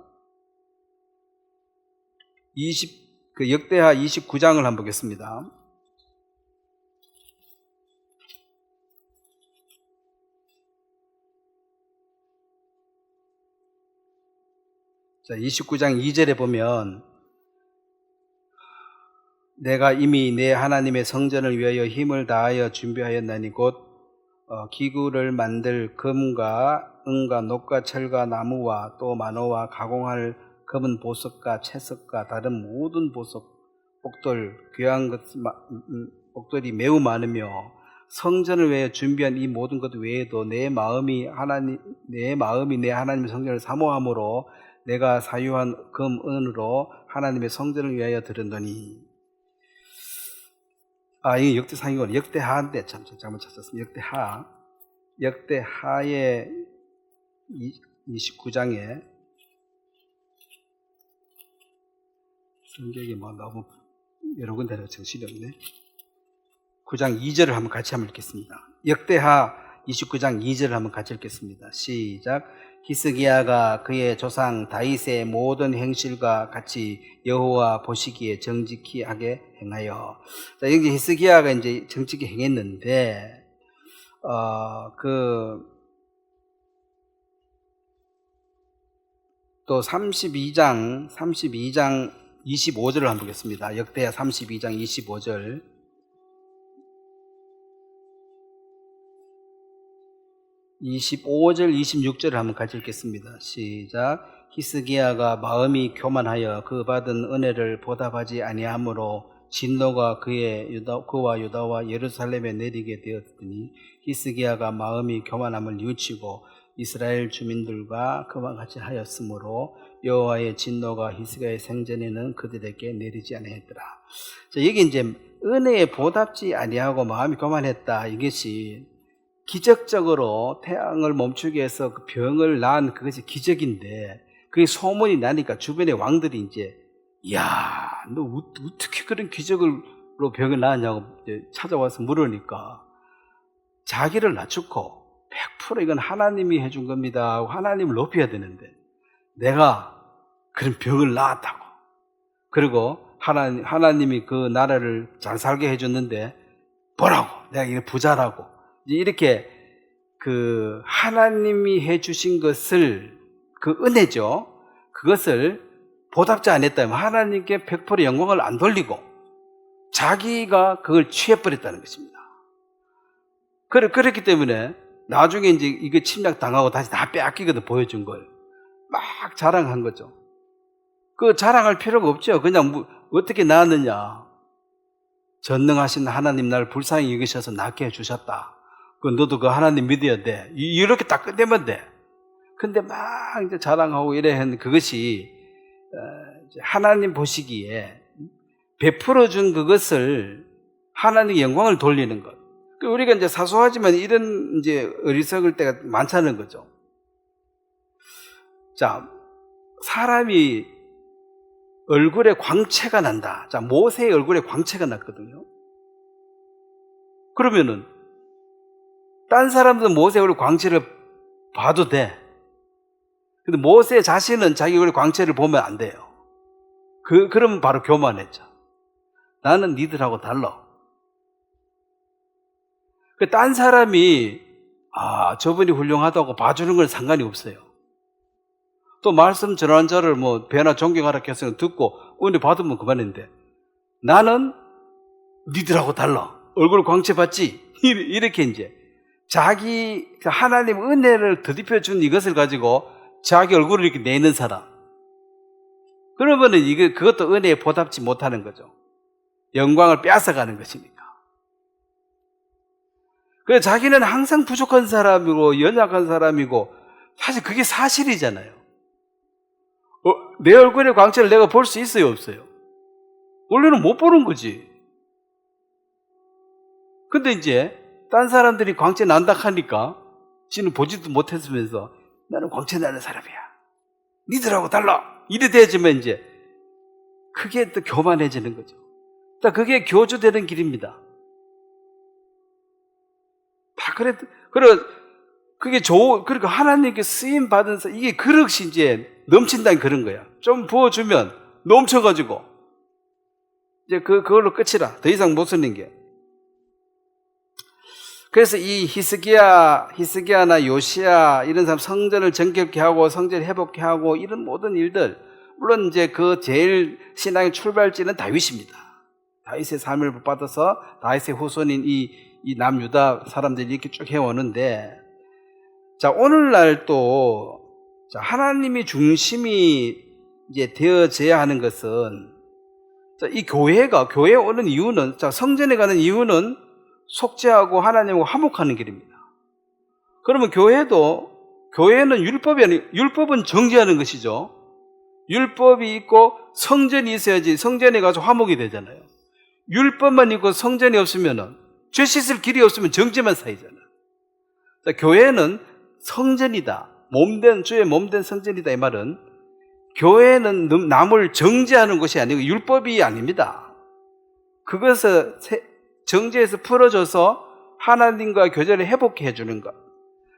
역대하 29장을 한번 보겠습니다. 자, 29장 2절에 보면 내가 이미 내 하나님의 성전을 위하여 힘을 다하여 준비하였나니 곧 기구를 만들 금과 은과 녹과 철과 나무와 또 만호와 가공할 검은 보석과 채석과 다른 모든 보석, 옥돌, 귀한 옥돌이 매우 많으며 성전을 위하여 준비한 이 모든 것 외에도 내 마음이 내 하나님의 성전을 사모함으로 내가 사유한 금, 은으로 하나님의 성전을 위하여 드렸더니. 이게 역대상이고 역대하인데 참 잘못 찾았습니다. 역대하의 29장에 성경이 너무 여러 군데로 정신이 없네. 9장 2절을 한번 같이 읽겠습니다. 역대하 29장 2절을 한번 같이 읽겠습니다. 시작. 히스기야가 그의 조상 다윗의 모든 행실과 같이 여호와 보시기에 정직히 하게 행하여. 자, 여기 히스기야가 이제 정직히 행했는데, 또 32장 25절을 한번 보겠습니다. 역대하 32장 25절. (25절) (26절을) 한번 같이 읽겠습니다. 시작. 히스기야가 마음이 교만하여 그 받은 은혜를 보답하지 아니하므로 진노가 그와 유다와 예루살렘에 내리게 되었더니 히스기야가 마음이 교만함을 뉘우치고 이스라엘 주민들과 그와 같이 하였으므로 여호와의 진노가 히스기야의 생전에는 그들에게 내리지 아니했더라. 자, 여기 이제 은혜에 보답지 아니하고 마음이 교만했다, 이것이 기적적으로 태양을 멈추기 위해서 그 병을 낳은 그것이 기적인데, 그게 소문이 나니까 주변의 왕들이 이제, 이야, 너 어떻게 그런 기적으로 병을 낳았냐고 찾아와서 물으니까 자기를 낮추고 100% 이건 하나님이 해준 겁니다 하고 하나님을 높여야 되는데, 내가 그런 병을 낳았다고, 그리고 하나님이 그 나라를 잘 살게 해줬는데 뭐라고, 내가 이게 부자라고, 이렇게 그 하나님이 해주신 것을, 그 은혜죠, 그것을 보답지 않았다면 하나님께 100% 영광을 안 돌리고 자기가 그걸 취해버렸다는 것입니다. 그렇기 때문에 나중에 이제 이거 침략 당하고 다시 다 빼앗기거든, 보여준 걸 막 자랑한 거죠. 그 자랑할 필요가 없죠. 그냥 어떻게 낳았느냐, 전능하신 하나님 나를 불쌍히 여기셔서 낳게 해주셨다, 너도 그 하나님 믿어야 돼, 이렇게 딱 끝내면 돼. 근데 막 이제 자랑하고 이래 했는데 그것이 하나님 보시기에 베풀어 준 그것을 하나님 영광을 돌리는 것. 우리가 이제 사소하지만 이런 이제 어리석을 때가 많다는 거죠. 자, 사람이 얼굴에 광채가 난다. 자, 모세의 얼굴에 광채가 났거든요. 그러면은 딴 사람들은 모세 얼굴 광채를 봐도 돼. 근데 모세 자신은 자기 얼굴 광채를 보면 안 돼요. 그러면 바로 교만했죠. 나는 니들하고 달라. 딴 사람이 저분이 훌륭하다고 봐주는 건 상관이 없어요. 또 말씀 전하는 자를 배나 존경하라 해서 듣고 은혜 받으면 그만인데, 나는 니들하고 달라. 얼굴 광채 봤지? 이렇게 이제 자기 하나님 은혜를 더듬혀 준 이것을 가지고 자기 얼굴을 이렇게 내는 사람. 그러면은 그것도 은혜에 보답지 못하는 거죠. 영광을 빼앗아가는 것이니까. 그래서 자기는 항상 부족한 사람이고 연약한 사람이고 사실 그게 사실이잖아요. 내 얼굴의 광채를 내가 볼 수 있어요, 없어요? 원래는 못 보는 거지. 근데 이제 딴 사람들이 광채 난다 하니까 지는 보지도 못했으면서 나는 광채 나는 사람이야. 니들하고 달라. 이래 되지만 이제 그게 또 교만해지는 거죠. 그게 교주되는 길입니다. 다 그게 그러니까 하나님께 쓰임 받은 이게 그릇이 이제 넘친다는 그런 거야. 좀 부어주면 넘쳐가지고 이제 그걸로 끝이라. 더 이상 못 쓰는 게. 그래서 이 히스기야나 요시야 이런 사람 성전을 정결케 하고 성전을 회복케 하고 이런 모든 일들, 물론 이제 그 제일 신앙의 출발지는 다윗입니다. 다윗의 삶을 받아서 다윗의 후손인 이 남유다 사람들이 이렇게 쭉 해오는데, 자, 오늘날 또 하나님이 중심이 이제 되어져야 하는 것은, 이 교회에 오는 이유는, 성전에 가는 이유는 속죄하고 하나님과 화목하는 길입니다. 그러면 교회는 율법은 정죄하는 것이죠. 율법이 있고 성전이 있어야지 성전에 가서 화목이 되잖아요. 율법만 있고 성전이 없으면은, 죄 씻을 길이 없으면 정죄만 쌓이잖아요. 교회는 성전이다. 주의 몸된 성전이다. 이 말은 교회는 남을 정죄하는 것이 아니고 율법이 아닙니다. 그것을 정죄에서 풀어줘서 하나님과 교제를 회복해 해주는 것.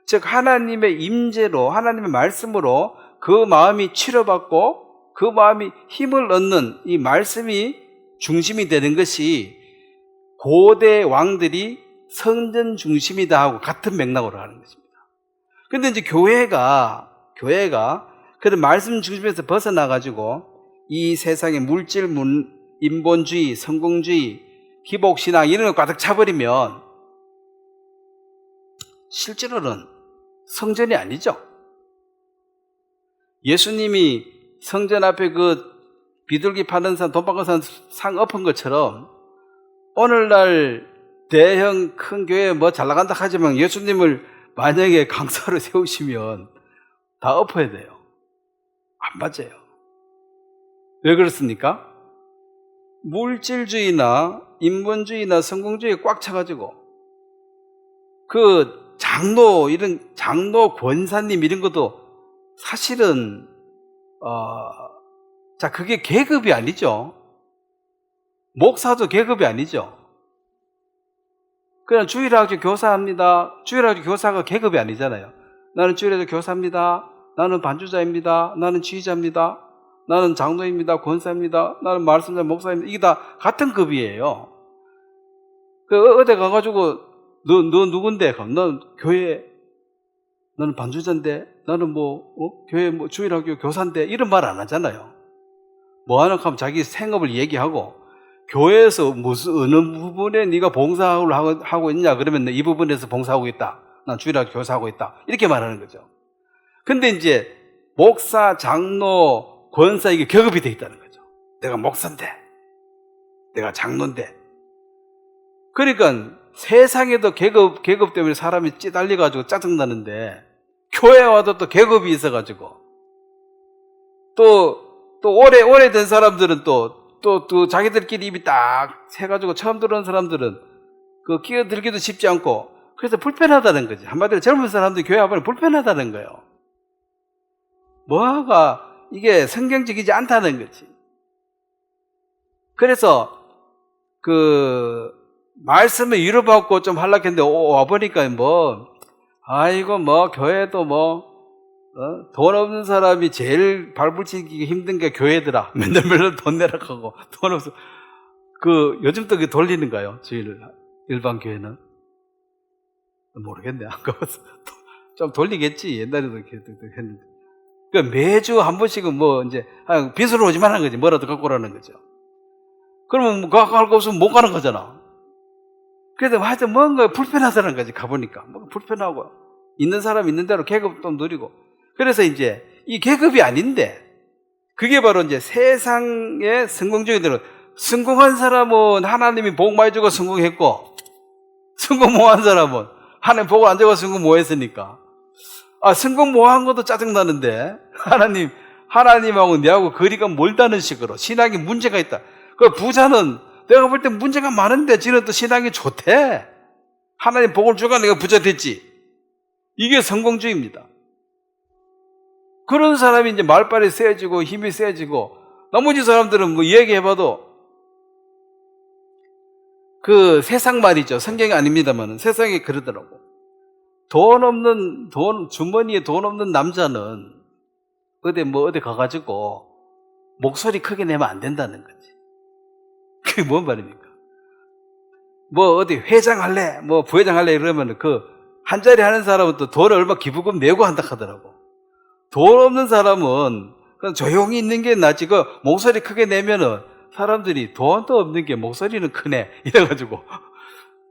즉 하나님의 임재로, 하나님의 말씀으로 그 마음이 치료받고 그 마음이 힘을 얻는 이 말씀이 중심이 되는 것이 고대 왕들이 성전 중심이다 하고 같은 맥락으로 하는 것입니다. 그런데 이제 교회가 그런 말씀 중심에서 벗어나가지고 이 세상의 물질, 인본주의, 성공주의, 기복신앙 이런 거 가득 차버리면 실제로는 성전이 아니죠. 예수님이 성전 앞에 그 비둘기 파는 사람, 돈 받는 사람 상 엎은 것처럼 오늘날 대형 큰 교회 잘 나간다 하지만 예수님을 만약에 강사로 세우시면 다 엎어야 돼요. 안 맞아요. 왜 그렇습니까? 물질주의나 인본주의나 성공주의에 꽉 차가지고 그 장로 권사님 이런 것도 사실은 그게 계급이 아니죠. 목사도 계급이 아니죠. 그냥 주일학교 교사합니다. 주일학교 교사가 계급이 아니잖아요. 나는 주일학교 교사입니다. 나는 반주자입니다. 나는 지휘자입니다. 나는 장로입니다. 권사입니다. 나는 말씀자 목사입니다. 이게 다 같은 급이에요. 어디 가가지고 너 누군데? 넌 교회, 너는 반주자인데, 나는 교회 주일학교 교사인데 이런 말 안 하잖아요. 하나 하면 자기 생업을 얘기하고 교회에서 어느 부분에 네가 봉사를 하고 있냐 그러면 이 부분에서 봉사하고 있다. 난 주일학교 교사하고 있다. 이렇게 말하는 거죠. 근데 이제 목사, 장로, 권사 이게 계급이 돼 있다는 거죠. 내가 목사인데, 내가 장로인데. 그러니까 세상에도 계급 때문에 사람이 찌달려가지고 짜증나는데 교회 와도 또 계급이 있어가지고 또 오래된 사람들은 또 자기들끼리 입이 딱 새가지고 처음 들어온 사람들은 끼어들기도 쉽지 않고 그래서 불편하다는 거지. 한마디로 젊은 사람들이 교회 와보면 불편하다는 거예요. 이게 성경적이지 않다는 거지. 그래서 말씀을 위로받고 좀 하려고 했는데 와보니까 교회도 돈 없는 사람이 제일 발붙이기 힘든 게 교회더라. 맨날 돈 내라고 하고 돈 없어. 요즘 또 돌리는가요? 저희를 일반 교회는 모르겠네. 안 가봐서 좀 돌리겠지. 옛날에도 이렇게 했는데. 그러니까 매주 한 번씩은 이제 빚으로 오지만 하는 거지. 뭐라도 갖고 오라는 거죠. 그러면 갖고 갈 거 없으면 못 가는 거잖아. 그래도 하여튼 뭔가 불편하다는 거지, 가보니까. 뭔가 불편하고, 있는 사람 있는 대로 계급도 누리고. 그래서 이제 이 계급이 아닌데, 그게 바로 이제 세상의 성공적인들은, 성공한 사람은 하나님이 복 많이 주고 성공했고, 성공 못한 사람은 하나님 복을 안 주고 성공 못했으니까. 성공 못한 것도 짜증나는데, 하나님하고 내하고 거리가 멀다는 식으로 신앙에 문제가 있다. 그 부자는 내가 볼 때 문제가 많은데 지는 또 신앙이 좋대. 하나님 복을 주가 내가 부자 됐지. 이게 성공주의입니다. 그런 사람이 이제 말빨이 세지고 힘이 세지고, 나머지 사람들은 뭐 얘기해봐도 그 세상 말이죠. 성경이 아닙니다만 세상에 그러더라고. 주머니에 돈 없는 남자는 어디 가가지고 목소리 크게 내면 안 된다는 거지. 그게 뭔 말입니까? 뭐 어디 회장할래, 뭐 부회장할래 이러면 그 한 자리 하는 사람은 또 돈을 얼마 기부금 내고 한다 하더라고. 돈 없는 사람은 그냥 조용히 있는 게 낫지. 그 목소리 크게 내면은 사람들이 돈도 없는 게 목소리는 크네 이래가지고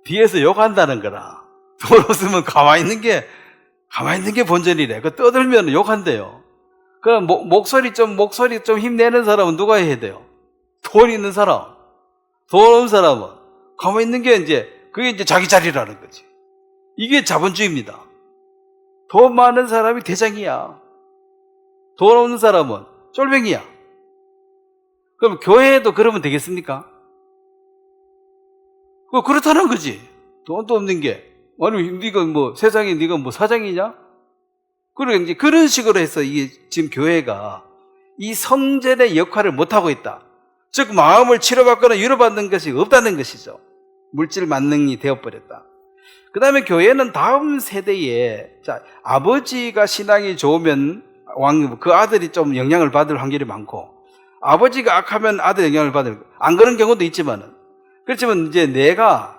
뒤에서 욕한다는 거라. 돈 없으면 가만히 있는 게 본전이래. 그 떠들면 욕한대요. 그럼 목소리 좀 힘내는 사람은 누가 해야 돼요? 돈 있는 사람. 돈 없는 사람은 가만히 있는 게 그게 이제 자기 자리라는 거지. 이게 자본주의입니다. 돈 많은 사람이 대장이야. 돈 없는 사람은 쫄병이야. 그럼 교회에도 그러면 되겠습니까? 그렇다는 거지. 돈도 없는 게. 아니, 네가 뭐 세상에 네가 뭐 사장이냐? 그리고 이제 그런 식으로 해서 이게 지금 교회가 이 성전의 역할을 못하고 있다. 즉, 마음을 치료받거나 위로받는 것이 없다는 것이죠. 물질 만능이 되어버렸다. 그 다음에 교회는 다음 세대에, 아버지가 신앙이 좋으면 그 아들이 좀 영향을 받을 확률이 많고, 아버지가 악하면 아들 영향을 안 그런 경우도 있지만은, 그렇지만 이제 내가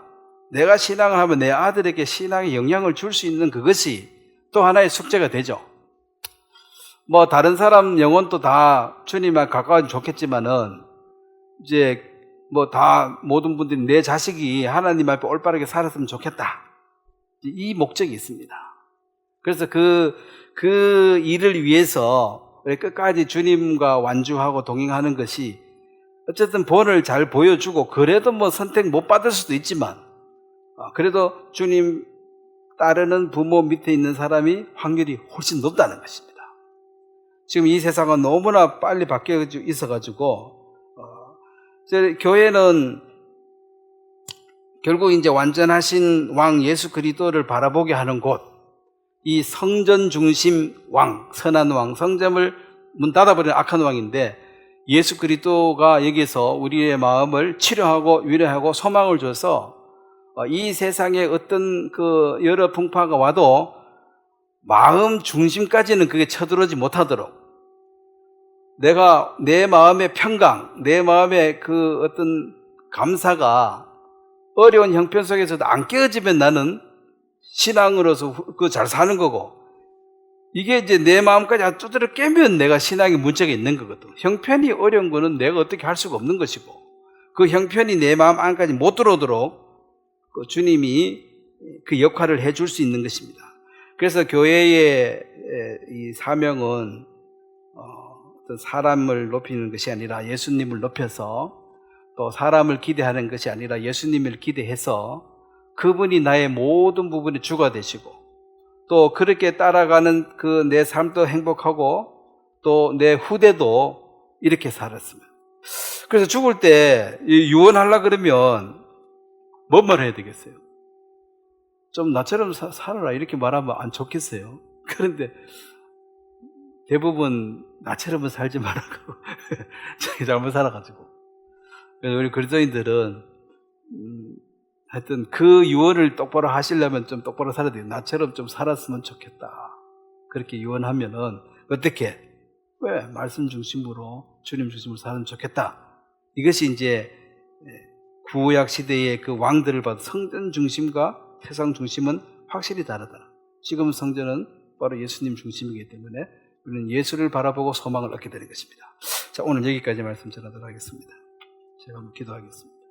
신앙을 하면 내 아들에게 신앙에 영향을 줄 수 있는 그것이 또 하나의 숙제가 되죠. 뭐 다른 사람 영혼도 다 주님과 가까워지면 좋겠지만은, 이제 뭐 다 모든 분들이 내 자식이 하나님 앞에 올바르게 살았으면 좋겠다. 이 목적이 있습니다. 그래서 그 일을 위해서 끝까지 주님과 완주하고 동행하는 것이 어쨌든 본을 잘 보여주고, 그래도 뭐 선택 못 받을 수도 있지만, 그래도 주님 따르는 부모 밑에 있는 사람이 확률이 훨씬 높다는 것입니다. 지금 이 세상은 너무나 빨리 바뀌어 있어가지고, 교회는 결국 이제 완전하신 왕 예수 그리스도를 바라보게 하는 곳, 이 성전 중심 왕, 선한 왕, 성전을 문 닫아버리는 악한 왕인데, 예수 그리스도가 여기서 우리의 마음을 치료하고 위로하고 소망을 줘서 이 세상에 어떤 그 여러 풍파가 와도 마음 중심까지는 그게 쳐들어오지 못하도록, 내 마음의 평강, 내 마음의 그 어떤 감사가 어려운 형편 속에서도 안 깨어지면 나는 신앙으로서 잘 사는 거고, 이게 이제 내 마음까지 아주 두드려 깨면 내가 신앙에 문제가 있는 거거든. 형편이 어려운 거는 내가 어떻게 할 수가 없는 것이고, 그 형편이 내 마음 안까지 못 들어오도록 주님이 그 역할을 해줄 수 있는 것입니다. 그래서 교회의 이 사명은 어떤 사람을 높이는 것이 아니라 예수님을 높여서, 또 사람을 기대하는 것이 아니라 예수님을 기대해서 그분이 나의 모든 부분의 주가 되시고, 또 그렇게 따라가는 그 내 삶도 행복하고 또 내 후대도 이렇게 살았으면. 그래서 죽을 때 유언하려고 그러면 뭔 말을 해야 되겠어요? 좀 나처럼 살아라 이렇게 말하면 안 좋겠어요? 그런데 대부분 나처럼은 살지 말라고 자기 잘못 살아가지고. 그래서 우리 그리스도인들은 하여튼 그 유언을 똑바로 하시려면 좀 똑바로 살아야 돼요. 나처럼 좀 살았으면 좋겠다. 그렇게 유언하면은 어떻게? 왜? 말씀 중심으로, 주님 중심으로 살면 좋겠다. 이것이 이제 구약 시대의 그 왕들을 봐도 성전 중심과 세상 중심은 확실히 다르다. 지금 성전은 바로 예수님 중심이기 때문에 우리는 예수를 바라보고 소망을 얻게 되는 것입니다. 자, 오늘 여기까지 말씀 전하도록 하겠습니다. 제가 한번 기도하겠습니다.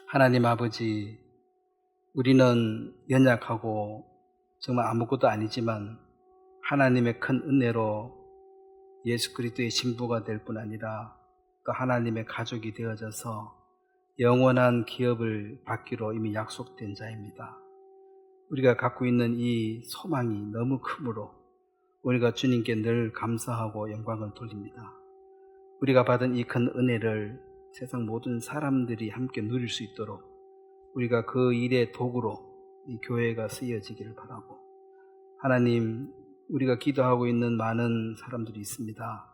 하나님 아버지, 우리는 연약하고 정말 아무것도 아니지만 하나님의 큰 은혜로 예수 그리스도의 신부가 될 뿐 아니라 또 하나님의 가족이 되어져서 영원한 기업을 받기로 이미 약속된 자입니다. 우리가 갖고 있는 이 소망이 너무 크므로 우리가 주님께 늘 감사하고 영광을 돌립니다. 우리가 받은 이 큰 은혜를 세상 모든 사람들이 함께 누릴 수 있도록 우리가 그 일의 도구로 이 교회가 쓰여지기를 바라고, 하나님, 우리가 기도하고 있는 많은 사람들이 있습니다.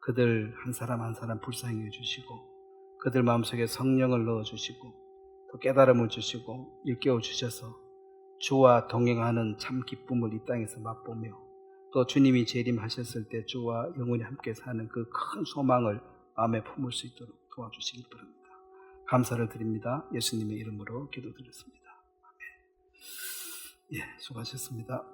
그들 한 사람 한 사람 불쌍히 해주시고 그들 마음속에 성령을 넣어주시고 또 깨달음을 주시고 일깨워 주셔서 주와 동행하는 참 기쁨을 이 땅에서 맛보며 또 주님이 재림하셨을 때 주와 영원히 함께 사는 그 큰 소망을 마음에 품을 수 있도록 도와주시길 바랍니다. 감사를 드립니다. 예수님의 이름으로 기도드렸습니다. 아멘. 예, 수고하셨습니다.